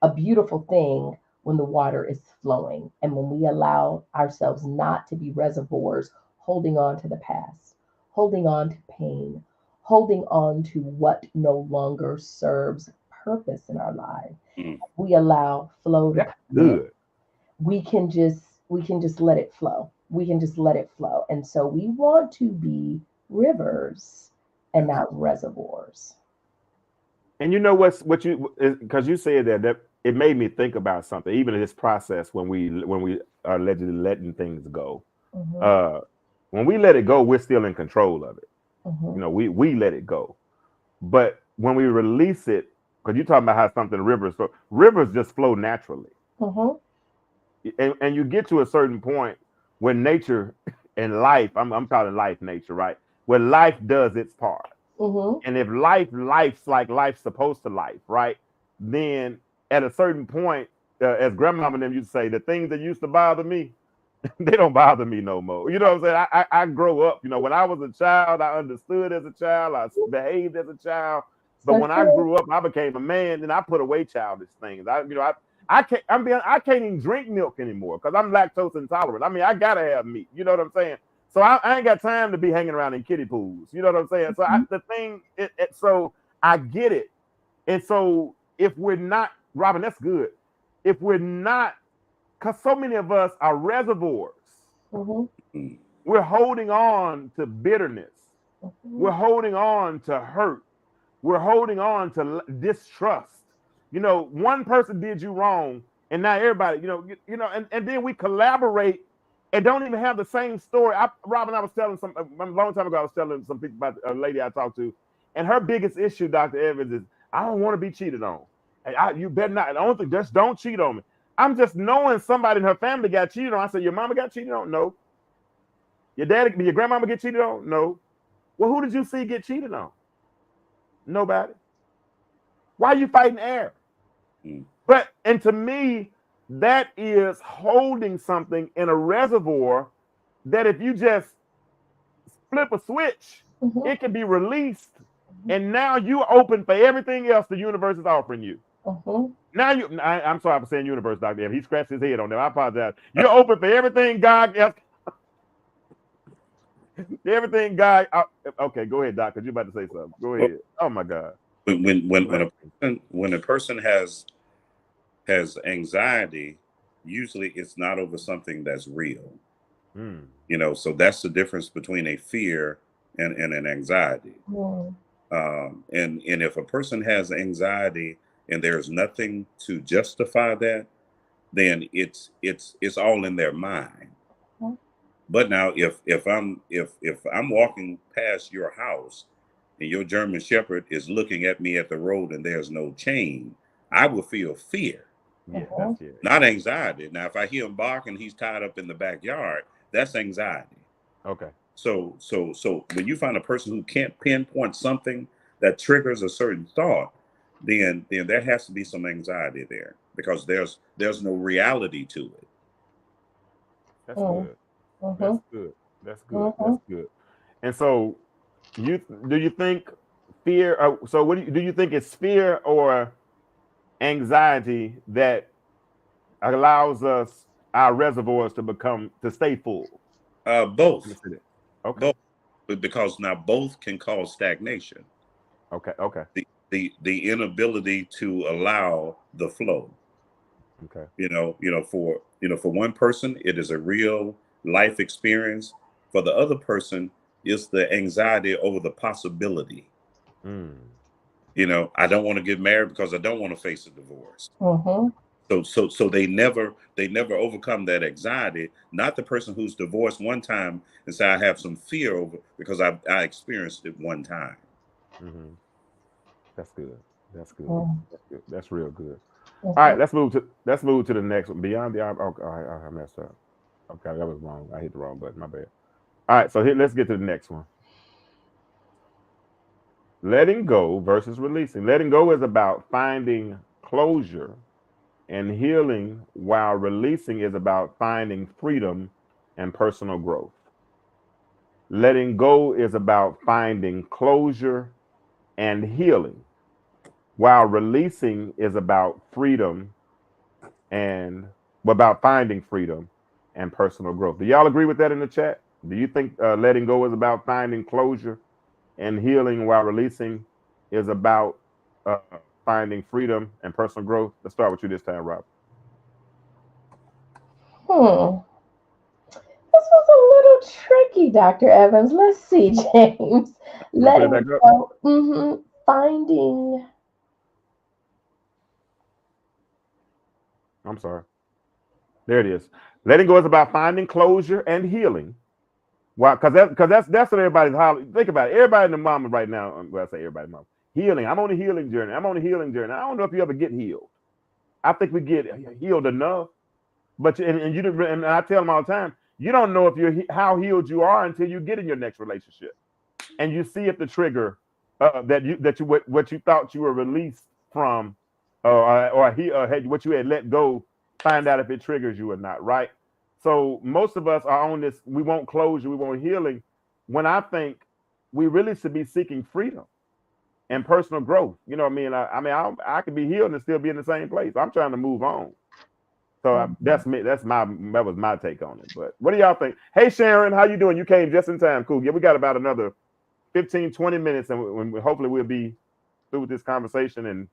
a beautiful thing when the water is flowing and when we allow ourselves not to be reservoirs holding on to the past, holding on to pain, holding on to what no longer serves purpose in our life. Mm. We allow flow to That's come in. good. We can just let it flow. We can just let it flow. And so we want to be rivers and not reservoirs. And you know what you, because you said that it made me think about something. Even in this process, when we are allegedly letting things go, Hmm. when we let it go, we're still in control of it. Hmm. We let it go. But when we release it, because you're talking about how something rivers just flow naturally. Hmm. And you get to a certain point when nature and life, I'm calling life nature, right? Where life does its part. Hmm. And if life's like life's supposed to life, right? Then at a certain point, as grandmama and them used to say, the things that used to bother me, they don't bother me no more. You know what I'm saying? I grow up. When I was a child, I understood as a child, I behaved as a child. But So when I true. grew up, I became a man, and I put away childish things. I can't even drink milk anymore because I'm lactose intolerant. I mean, I gotta have meat. You know what I'm saying? So I ain't got time to be hanging around in kiddie pools. You know what I'm saying? So Mhm. the thing, so I get it. And so if we're not, Robin, that's good. If we're not, because so many of us are reservoirs. Mhm. Mm. We're holding on to bitterness. We're Mhm. holding on to hurt. We're holding on to distrust. One person did you wrong, and now everybody, and then we collaborate and don't even have the same story. Robin, I was telling a long time ago, I was telling some people about a lady I talked to, and her biggest issue, Dr. Evans, is I don't want to be cheated on. Hey, you better not. I don't think just don't cheat on me. I'm just knowing somebody in her family got cheated on. I said, your mama got cheated on? No. Your grandmama get cheated on? No. Well, who did you see get cheated on? Nobody. Why are you fighting air? Mm. And to me, that is holding something in a reservoir that if you just flip a switch, Mhm. it can be released. And now you're open for everything else the universe is offering you. Mhm. Now I'm sorry for saying universe, Dr. M. He scratched his head on that. I apologize. You're open for everything God else. Everything God. Okay, go ahead, Doc, because you're about to say something. Go Well, ahead. Oh my God. when a person has anxiety, usually it's not over something that's real. Mm. So that's the difference between a fear and an anxiety. Mhm. And if a person has anxiety and there's nothing to justify that, then it's all in their mind. Mhm. But now if I'm walking past your house and your German Shepherd is looking at me at the road and there's no chain, I will feel fear, Yeah, Mhm. that's it. not anxiety. Now, if I hear him bark and he's tied up in the backyard, that's anxiety. Okay. So when you find a person who can't pinpoint something that triggers a certain thought, then there has to be some anxiety there because there's no reality to it. That's Mhm. good. That's Mhm. good. That's good. That's Mhm. good. And so, do you think fear? So, what do you think is fear or anxiety that allows us our reservoirs to stay full? Let me Both, see that. Okay. both, because now both can cause stagnation. Okay. Okay. The inability to allow the flow. Okay. For one person, it is a real life experience. For the other person, it's the anxiety over the possibility. Mm. I don't want to get married because I don't want to face a divorce. Mhm. So they never overcome that anxiety. Not the person who's divorced one time and say I have some fear over because I experienced it one time. Hmm. That's good. That's good. Mm, That's good. That's real good. All right, mhm. let's move to the next one. Beyond the oh, all right, I messed up. Okay, that was wrong. I hit the wrong button. My bad. All right, so here, let's get to the next one. Letting go versus releasing. Letting go is about finding closure and healing, while releasing is about finding freedom and personal growth. Letting go is about finding closure and healing, while releasing is about freedom and about finding freedom and personal growth. Do y'all agree with that in the chat? Do you think letting go is about finding closure and healing, while releasing is about uh, finding freedom and personal growth? Let's start with you this time, Rob. Hmm. This was a little tricky, Dr. Evans. Let's see, James. You want to put it Letting back up? go. Finding. I'm sorry. There it is. Letting go is about finding closure and healing. Why? Because that's what everybody's hollering. Think about it. Everybody in the mama right now. Well, I say everybody in the mama. Healing. I'm on a healing journey. I'm on a healing journey. I don't know if you ever get healed. I think we get healed enough, but and you didn't. And I tell them all the time, you don't know if you're how healed you are until you get in your next relationship, and you see if the trigger that you what you thought you were released from, what you had let go, find out if it triggers you or not, right? So most of us are on this. We want closure, we want healing. When I think we really should be seeking freedom and personal growth. You know what I mean? I could be healed and still be in the same place. I'm trying to move on. So that's me. That was my take on it. But what do y'all think? Hey Sharon, how you doing? You came just in time. Cool. Yeah, we got about another 15, 20 minutes, and hopefully we'll be through with this conversation, and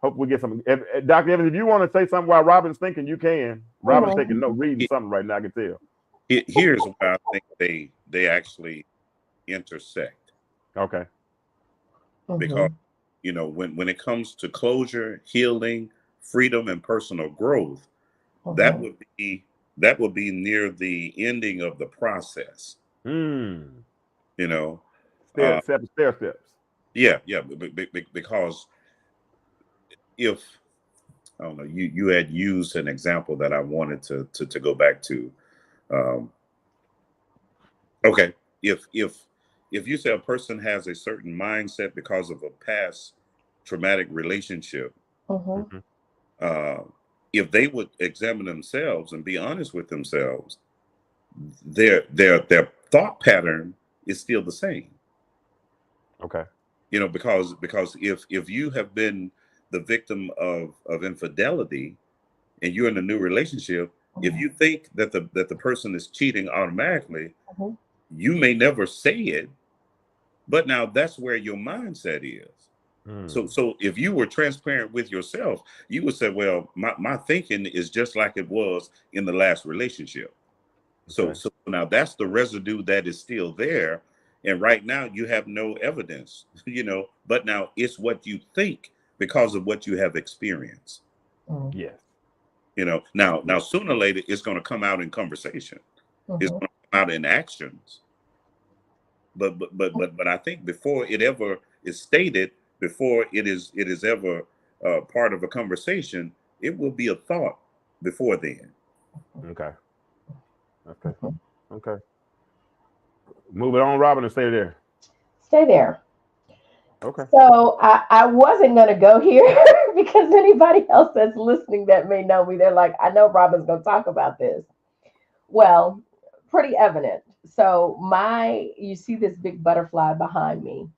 hope we get some. Dr. Evans, if you want to say something while Robin's thinking, you can. Robin's taking note, reading something right now. I can tell. Here's where I think they actually intersect, Okay. because Mhm. when it comes to closure, healing, freedom, and personal growth, that Mhm. would be that would be near the ending of the process. Hmm. You know, Stair steps. yeah, because if I don't know, you had used an example that I wanted to go back to. Um, okay, if you say a person has a certain mindset because of a past traumatic relationship, Mhm. Hmm. uh, if they would examine themselves and be honest with themselves, their thought pattern is still the same. Okay. Because if you have been the victim of infidelity and you're in a new relationship, if Mhm. you think that the person is cheating automatically, Mhm. you may never say it, but now that's where your mindset is. So Hmm. so if you were transparent with yourself, you would say, well, my thinking is just like it was in the last relationship. So Okay. so now that's the residue that is still there. And right now you have no evidence, but now it's what you think because of what you have experienced. Mhm. Yes. Now Yes. sooner or later it's going to come out in conversation. It's Mhm. going to come out in actions. But I think before it ever is stated, before it is ever part of a conversation, it will be a thought before then. Okay. Okay. Mhm. Okay. Move it on, Robin, and stay there. Stay there. Okay. So I wasn't gonna go here because anybody else that's listening that may know me, they're like, I know Robin's gonna talk about this. Well, pretty evident. So you see this big butterfly behind me,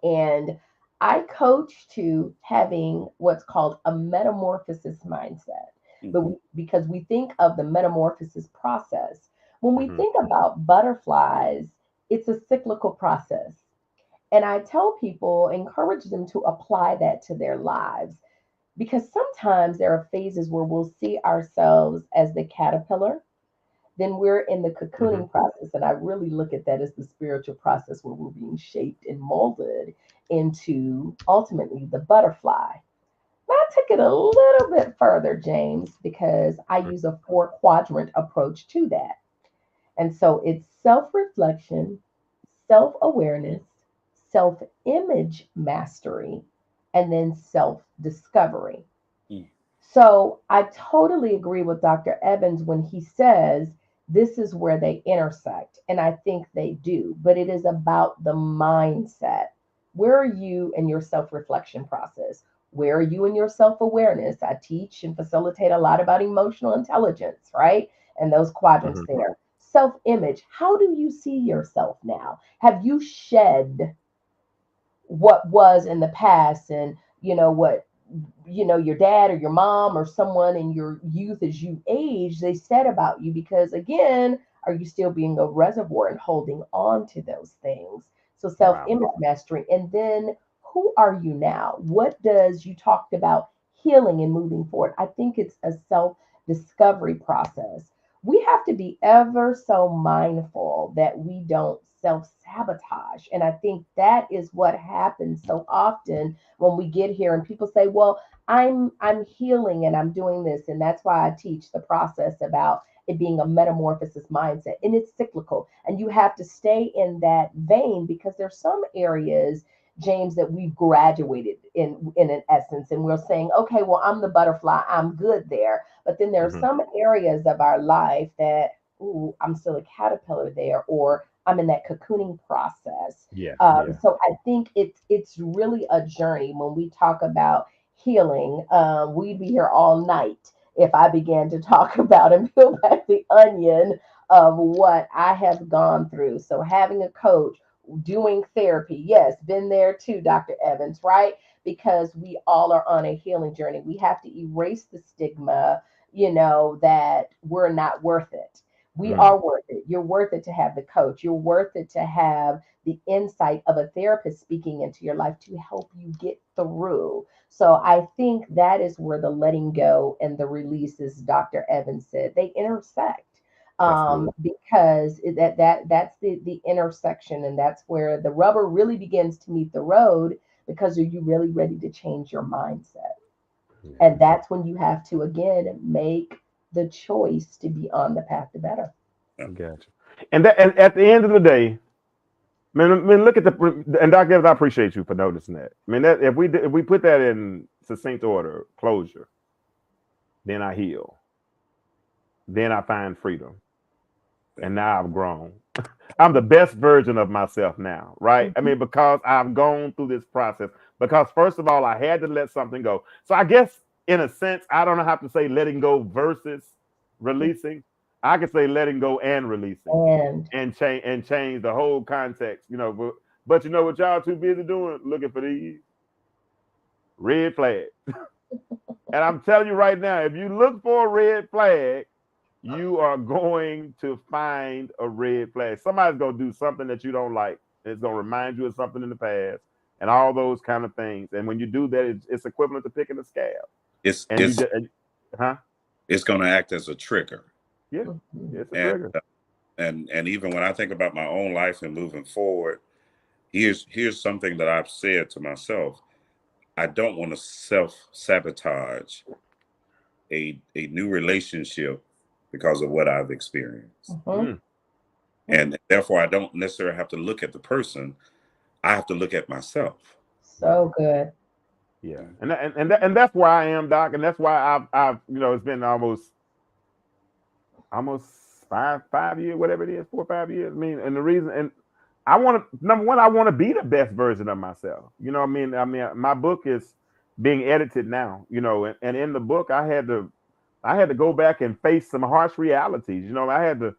and I coach to having what's called a metamorphosis mindset. But Mhm. because we think of the metamorphosis process, when we Hmm. think about butterflies, it's a cyclical process. And I tell people, encourage them to apply that to their lives because sometimes there are phases where we'll see ourselves as the caterpillar, then we're in the Hmm. cocooning process. And I really look at that as the spiritual process where we're being shaped and molded into ultimately the butterfly. But I took it a little bit further, James, because I use a 4 quadrant approach to that. And so it's self reflection, self awareness, self-image mastery, and then self-discovery. Mm. So I totally agree with Dr. Evans when he says this is where they intersect. And I think they do, but it is about the mindset. Where are you in your self reflection process? Where are you in your self awareness? I teach and facilitate a lot about emotional intelligence, right? And those quadrants Mhm. there. Self image. How do you see yourself now? Have you shed what was in the past and what your dad or your mom or someone in your youth as you age they said about you? Because again, are you still being a reservoir and holding on to those things? So Wow. self-image mastery. And then who are you now? What does You talked about healing and moving forward. I think it's a self discovery process. We have to be ever so mindful that we don't self sabotage. And I think that is what happens so often when we get here and people say, well, I'm healing and I'm doing this. And that's why I teach the process about it being a metamorphosis mindset, and it's cyclical. And you have to stay in that vein because there's some areas, James, that we've graduated in an essence, and we're saying, okay, well, I'm the butterfly, I'm good there. But then there are Mhm. some areas of our life that, ooh, I'm still a caterpillar there, or I'm in that cocooning process. Yeah. So I think it's really a journey. When we talk about healing, we'd be here all night if I began to talk about and peel back the onion of what I have gone through. So having a coach, doing therapy, yes, been there too, Dr. Evans, right? Because we all are on a healing journey. We have to erase the stigma, that we're not worth it. We Mm. are worth it. You're worth it to have the coach. You're worth it to have the insight of a therapist speaking into your life to help you get through. So I think that is where the letting go and the releases, Dr. Evans said, they intersect. That's good. Because that's the intersection, and that's where the rubber really begins to meet the road. Because are you really ready to change your mindset? Yeah. And that's when you have to again make the choice to be on the path to better. Gotcha. And at the end of the day, look at and Dr. Evans, I appreciate you for noticing that. I mean, that if we put that in succinct order, closure, then I heal, then I find freedom, and now I've grown. I'm the best version of myself now, right? I Mhm. mean, because I've gone through this process. Because first of all, I had to let something go. So I guess in a sense, I don't have to say letting go versus releasing. I could say letting go and releasing, And and change the whole context, But you know what y'all too busy doing? Looking for these red flags. And I'm telling you right now, if you look for a red flag, you are going to find a red flag. Somebody's going to do something that you don't like. It's going to remind you of something in the past and all those kind of things. And when you do that, it's equivalent to picking a scab. It's And you it's just, huh? it's going to act as a trigger. Yeah, Mhm. it's a and trigger. and even when I think about my own life and moving forward, here's something that I've said to myself. I don't want to self-sabotage a new relationship because of what I've experienced. Mhm. Mm, And therefore I don't necessarily have to look at the person. I have to look at myself. So good. yeah, and that's where I am, Doc, and that's why I've it's been almost five years, whatever it is, 4 or 5 years. I mean, and the reason, and I want to, number one, I want to be the best version of myself. My book is being edited now. And in the book, I had to go back and face some harsh realities. I had to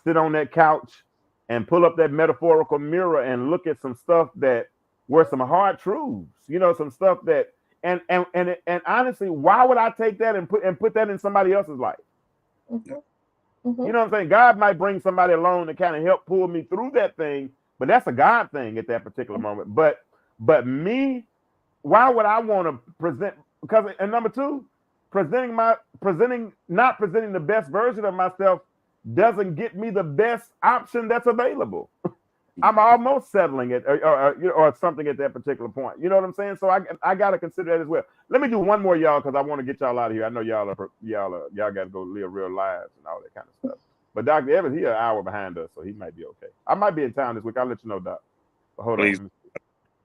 sit on that couch and pull up that metaphorical mirror and look at some stuff that were some hard truths. Some stuff that, and honestly, why would I take that and put that in somebody else's life? Mhm. You Mhm. know what I'm saying? God might bring somebody along to kind of help pull me through that thing, but that's a God thing at that particular moment. But me, why would I want to present? Because, and number two, not presenting the best version of myself doesn't get me the best option that's available. I'm almost settling it or something at that particular point. You know what I'm saying? So I got to consider that as well. Let me do one more, y'all, because I want to get y'all out of here. I know y'all got to go live real lives and all that kind of stuff. But Dr. Evans, he's an hour behind us, so he might be okay. I might be in town this week. I'll let you know, Doc. But hold Please. on.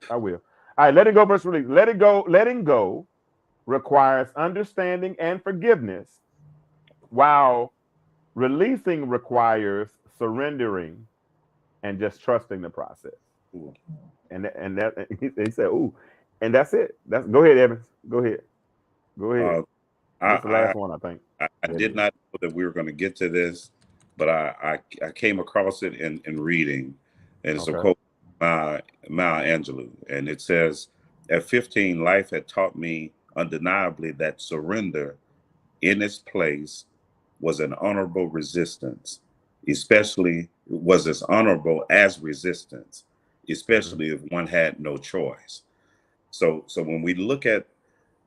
I will. All right, letting go versus release. Letting go requires understanding and forgiveness, while releasing requires surrendering and just trusting the process. Ooh. And that he said, "Ooh," and that's it. That's go ahead, Evans. Go ahead. Go ahead. Uh, That's the I, last one, I think. I It did is. not know that we were going to get to this, but I came across it in reading, and it's a Okay. quote by Maya Angelou, and it says, "At 15, life had taught me undeniably that surrender in its place was an honorable resistance, especially was as honorable as resistance, Mm-hmm. especially if one had no choice." So when we look at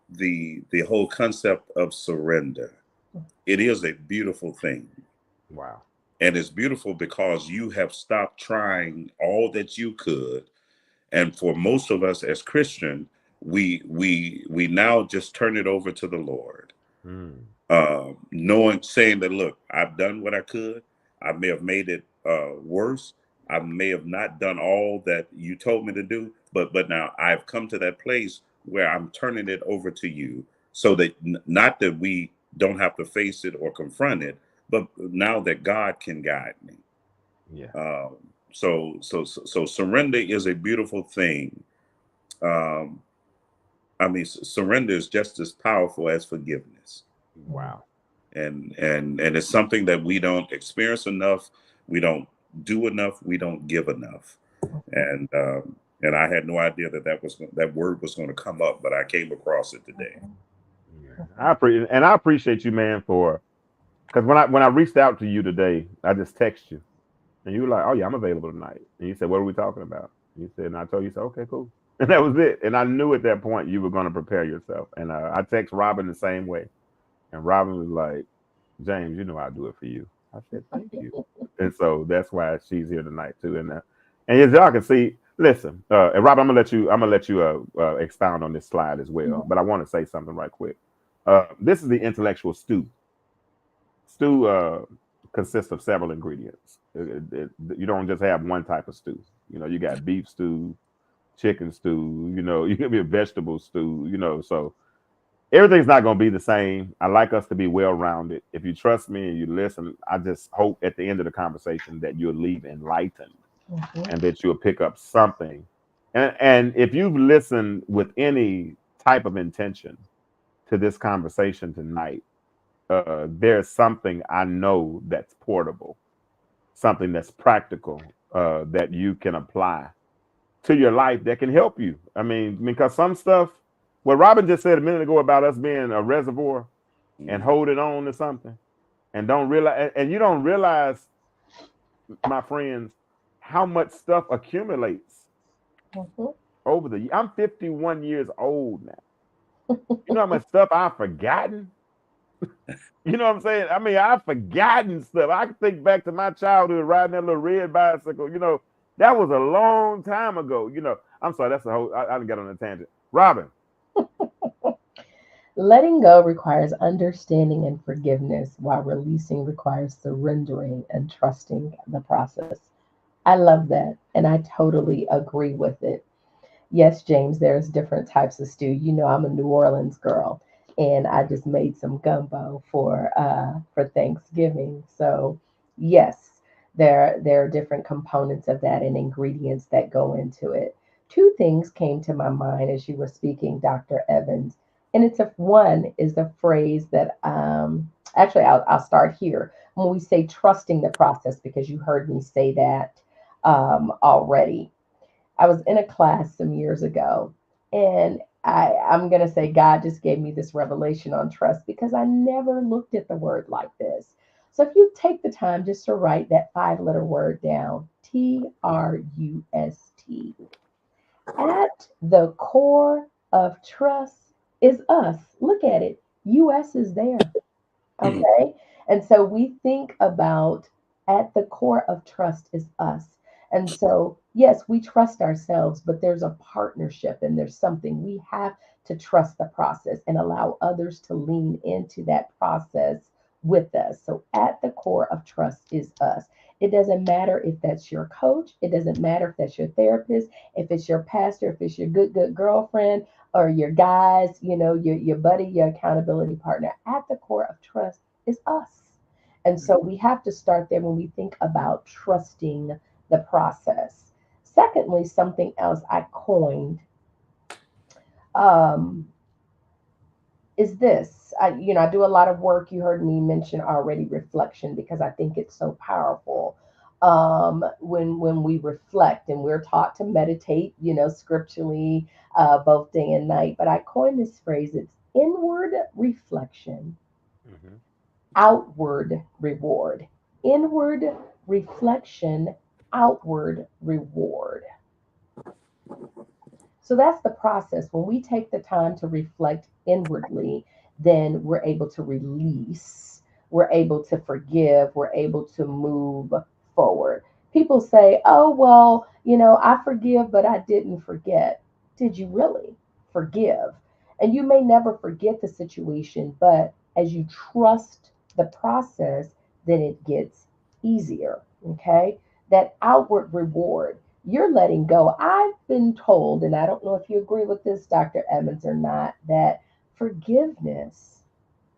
the whole concept of surrender, it is a beautiful thing. Wow. And it's beautiful because you have stopped trying all that you could. And for most of us as Christian, we now just turn it over to the Lord, Mm. knowing, saying that, look, I've done what I could. I may have made it worse. I may have not done all that you told me to do, but now I've come to that place where I'm turning it over to you, so that not that we don't have to face it or confront it, but now that God can guide me. Yeah. Um, so surrender is a beautiful thing. Um, I mean, surrender is just as powerful as forgiveness, Wow. and it's something that we don't experience enough. We don't do enough. We don't give enough. And I had no idea that word was going to come up, but I came across it today. Yeah. I appreciate you, man, for because when I reached out to you today, I just text you and you were like, "Oh yeah, I'm available tonight." And you said, "What are we talking about?" And you said, and I told you, "said Okay, cool." And that was it. And I knew at that point you were going to prepare yourself. And I text Robin the same way, and Robin was like, "James, you know I'll do it for you." I said, "Thank you." And so that's why she's here tonight too. And as y'all can see, listen, and Robin, I'm gonna let you expound on this slide as well. But I want to say something right quick. This is the intellectual stew. Stew consists of several ingredients. You don't just have one type of stew. You know, you got beef stew, chicken stew. You know, you can be a vegetable stew. You know, so everything's not going to be the same. I like us to be well rounded. If you trust me and you listen, I just hope at the end of the conversation that you'll leave enlightened Mhm. and that you'll pick up something. And if you've listened with any type of intention to this conversation tonight, there's something I know that's portable, something that's practical, that you can apply to your life that can help you. I mean, because some stuff, what Robin just said a minute ago about us being a reservoir and Mhm. holding on to something and don't realize, and you don't realize, my friends, how much stuff accumulates Mhm. over the. I'm 51 years old now. You know how much stuff I've forgotten. You know what I'm saying? I mean, I've forgotten stuff. I can think back to my childhood riding that little red bicycle. You know, that was a long time ago. You know, I'm sorry, that's a whole. I didn't get on a tangent. Robin. Letting go requires understanding and forgiveness, while releasing requires surrendering and trusting the process. I love that, and I totally agree with it. Yes, James, there's different types of stew. You know, I'm a New Orleans girl, and I just made some gumbo for Thanksgiving. So, yes, there are different components of that and ingredients that go into it. Two things came to my mind as you were speaking, Dr. Evans, and it's a one is the phrase that actually I'll start here when we say trusting the process because you heard me say that already. I was in a class some years ago, and I'm going to say God just gave me this revelation on trust because I never looked at the word like this. So if you take the time just to write that 5 letter word down, TRUST, at the core of trust is us. Look at it. US is there. Okay. And so we think about at the core of trust is us. And so, yes, we trust ourselves, but there's a partnership and there's something we have to trust the process and allow others to lean into that process with us. So, at the core of trust is us. It doesn't matter if that's your coach. It doesn't matter if that's your therapist, if it's your pastor, if it's your good girlfriend or your guys, your buddy, your accountability partner. At the core of trust is us. And so we have to start there when we think about trusting the process. Secondly, something else I coined um, is this. I do a lot of work. You heard me mention already reflection because I think it's so powerful. When we reflect and we're taught to meditate, scripturally, both day and night. But I coined this phrase. It's inward reflection, Mhm. outward reward. Inward reflection, outward reward. So that's the process. When we take the time to reflect inwardly, then we're able to release, we're able to forgive, we're able to move forward. People say, oh, well, I forgive, but I didn't forget. Did you really forgive? And you may never forget the situation, but as you trust the process, then it gets easier. Okay. That outward reward, you're letting go. I've been told, and I don't know if you agree with this, Dr. Evans, or not, that forgiveness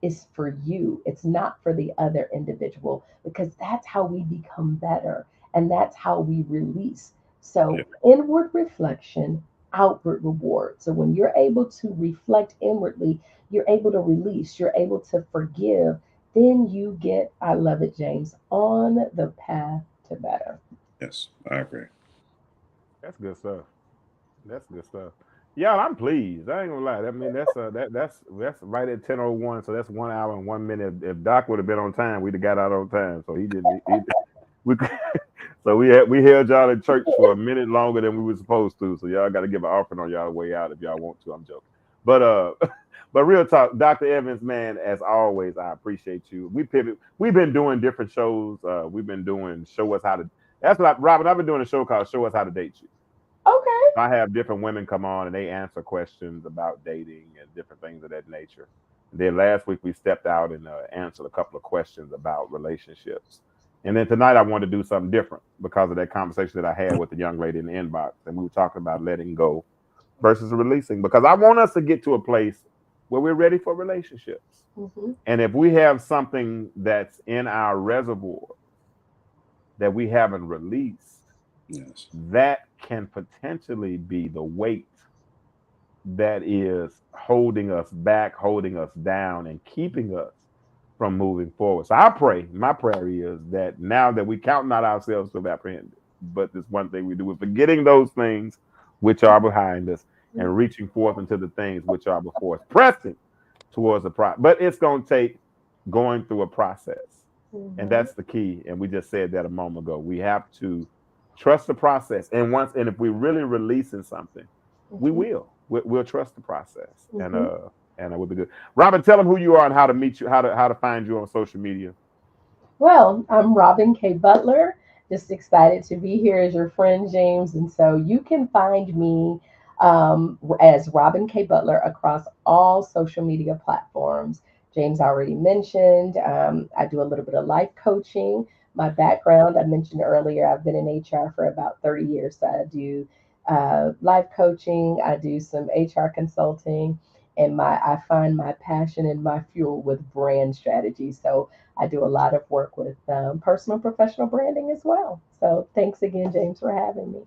is for you. It's not for the other individual because that's how we become better and that's how we release. So, Yeah. inward reflection, outward reward. So, when you're able to reflect inwardly, you're able to release, you're able to forgive, then you get, I love it, James, on the path to better. Yes, I agree. That's good stuff. That's good stuff. Yeah, I'm pleased. I ain't gonna lie. I mean, that's right at 10:01. So that's 1 hour and 1 minute. If Doc would have been on time, we'd have got out on time. So he didn't. We, so we held y'all in church for a minute longer than we were supposed to. So y'all got to give an offering on y'all way out if y'all want to. I'm joking. But but real talk, Dr. Evans, man, as always, I appreciate you. We pivot. We've been doing different shows. We've been doing Show Us How to. That's what Robert. I've been doing a show called Show Us How to Date You. Okay. I have different women come on and they answer questions about dating and different things of that nature. And then last week we stepped out and answered a couple of questions about relationships. And then tonight I wanted to do something different because of that conversation that I had with the young lady in the inbox. And we were talking about letting go versus releasing because I want us to get to a place where we're ready for relationships. Mm-hmm. And if we have something that's in our reservoir that we haven't released, Yes. that can potentially be the weight that is holding us back, holding us down, and keeping us from moving forward. So I pray, my prayer is that now that we count not ourselves to have apprehended, but this one thing we do is forgetting those things which are behind us and reaching forth into the things which are before us, pressing towards the process. But it's going to take going through a process. Mm-hmm. And that's the key. And we just said that a moment ago. We have to trust the process. And if we're really releasing something, we will. We'll trust the process. Mm-hmm. And it would be good. Robin, tell them who you are and how to meet you, how to find you on social media. Well, I'm Robin K. Butler. Just excited to be here as your friend, James. And so you can find me as Robin K. Butler across all social media platforms. James already mentioned, I do a little bit of life coaching. My background, I mentioned earlier, I've been in HR for about 30 years. So I do life coaching, I do some HR consulting, and I find my passion and my fuel with brand strategy. So I do a lot of work with personal and professional branding as well. So thanks again, James, for having me.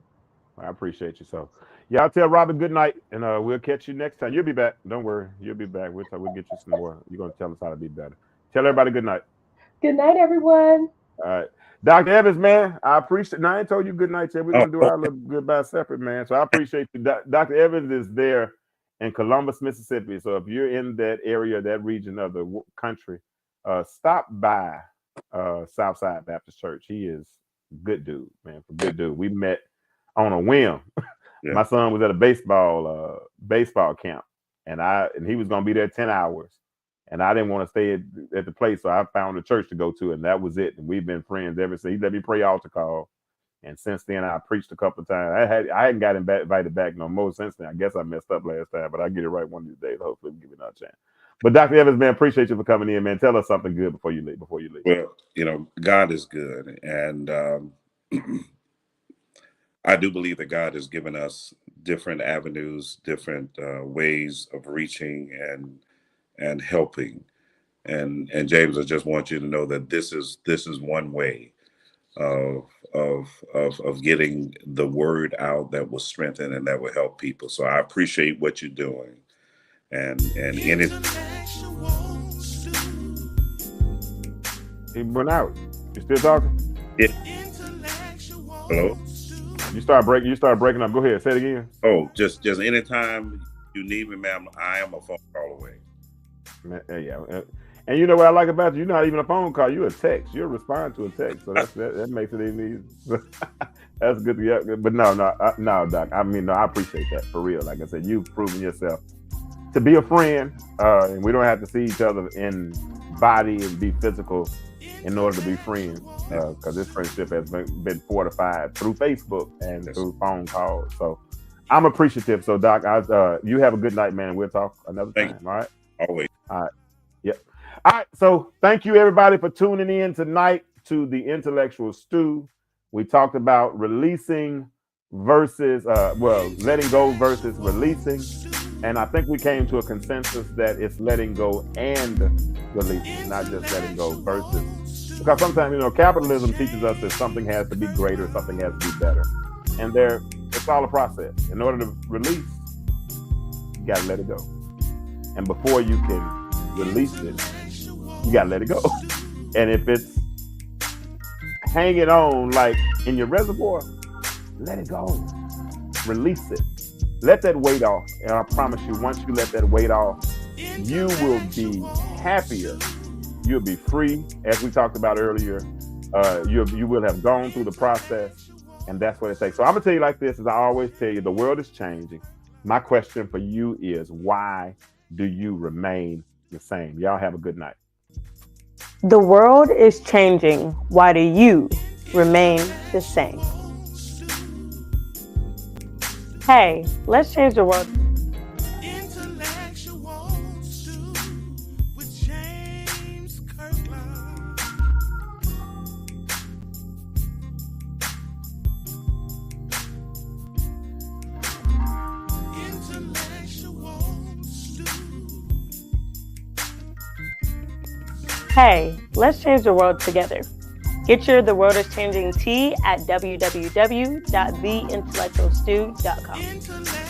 I appreciate you. So y'all tell Robin good night, and we'll catch you next time. You'll be back. Don't worry. You'll be back. We'll get you some more. You're going to tell us how to be better. Tell everybody good night. Good night, everyone. All right. Dr. Evans, man, I appreciate. Now I ain't told you good night yet. We're gonna do our little goodbye separate, man. So I appreciate you. Dr. Evans is there in Columbus, Mississippi. So if you're in that area, that region of the country, stop by Southside Baptist Church. He is a good dude, man. Good dude. We met on a whim. Yeah. My son was at a baseball camp, and he was gonna be there 10 hours. And I didn't want to stay at the place, so I found a church to go to, and that was it. And we've been friends ever since. He let me pray altar call, and since then I preached a couple of times. I hadn't gotten invited back no more since then. I guess I messed up last time, but I'll get it right one of these days. Hopefully, we'll give it another chance. But Dr. Evans, man, appreciate you for coming in, man. Tell us something good before you leave. Well, God is good, and I do believe that God has given us different avenues, different ways of reaching and helping. And James, I just want you to know that this is one way of getting the word out that will strengthen and that will help people. So I appreciate what you're doing, and in it. He went out. You still talking? Yeah. Hello. You start breaking up. Go ahead. Say it again. Oh, just anytime you need me, ma'am, I am a phone call away. Man, yeah. And you know what I like about you? You're not even a phone call. You're a text. You'll respond to a text. So that makes it even easier. That's good. Yeah. But no, Doc. I mean, no, I appreciate that for real. Like I said, you've proven yourself to be a friend, and we don't have to see each other in body and be physical in order to be friends, because this friendship has been fortified through Facebook and through phone calls. So I'm appreciative. So Doc, you have a good night, man. We'll talk another time. All right. Always. All right. Yep. All right. So thank you everybody for tuning in tonight to the Intellectual Stew. We talked about releasing versus letting go versus releasing. And I think we came to a consensus that it's letting go and releasing, not just letting go versus. Because sometimes, capitalism teaches us that something has to be greater, something has to be better. And it's all a process. In order to release, you got to let it go. And before you can release it, you got to let it go. And if it's hanging on like in your reservoir, let it go. Release it. Let that weight off. And I promise you, once you let that weight off, you will be happier. You'll be free, as we talked about earlier. You will have gone through the process, and that's what it takes. So I'm going to tell you like this, as I always tell you, the world is changing. My question for you is, why do you remain the same? Y'all have a good night. The world is changing. Why do you remain the same? Hey, let's change the world. Intellectual Stew with James Kirkland. Intellectual Stew. Hey, let's change the world together. Get your The World is Changing tea at www.theintellectualstew.com.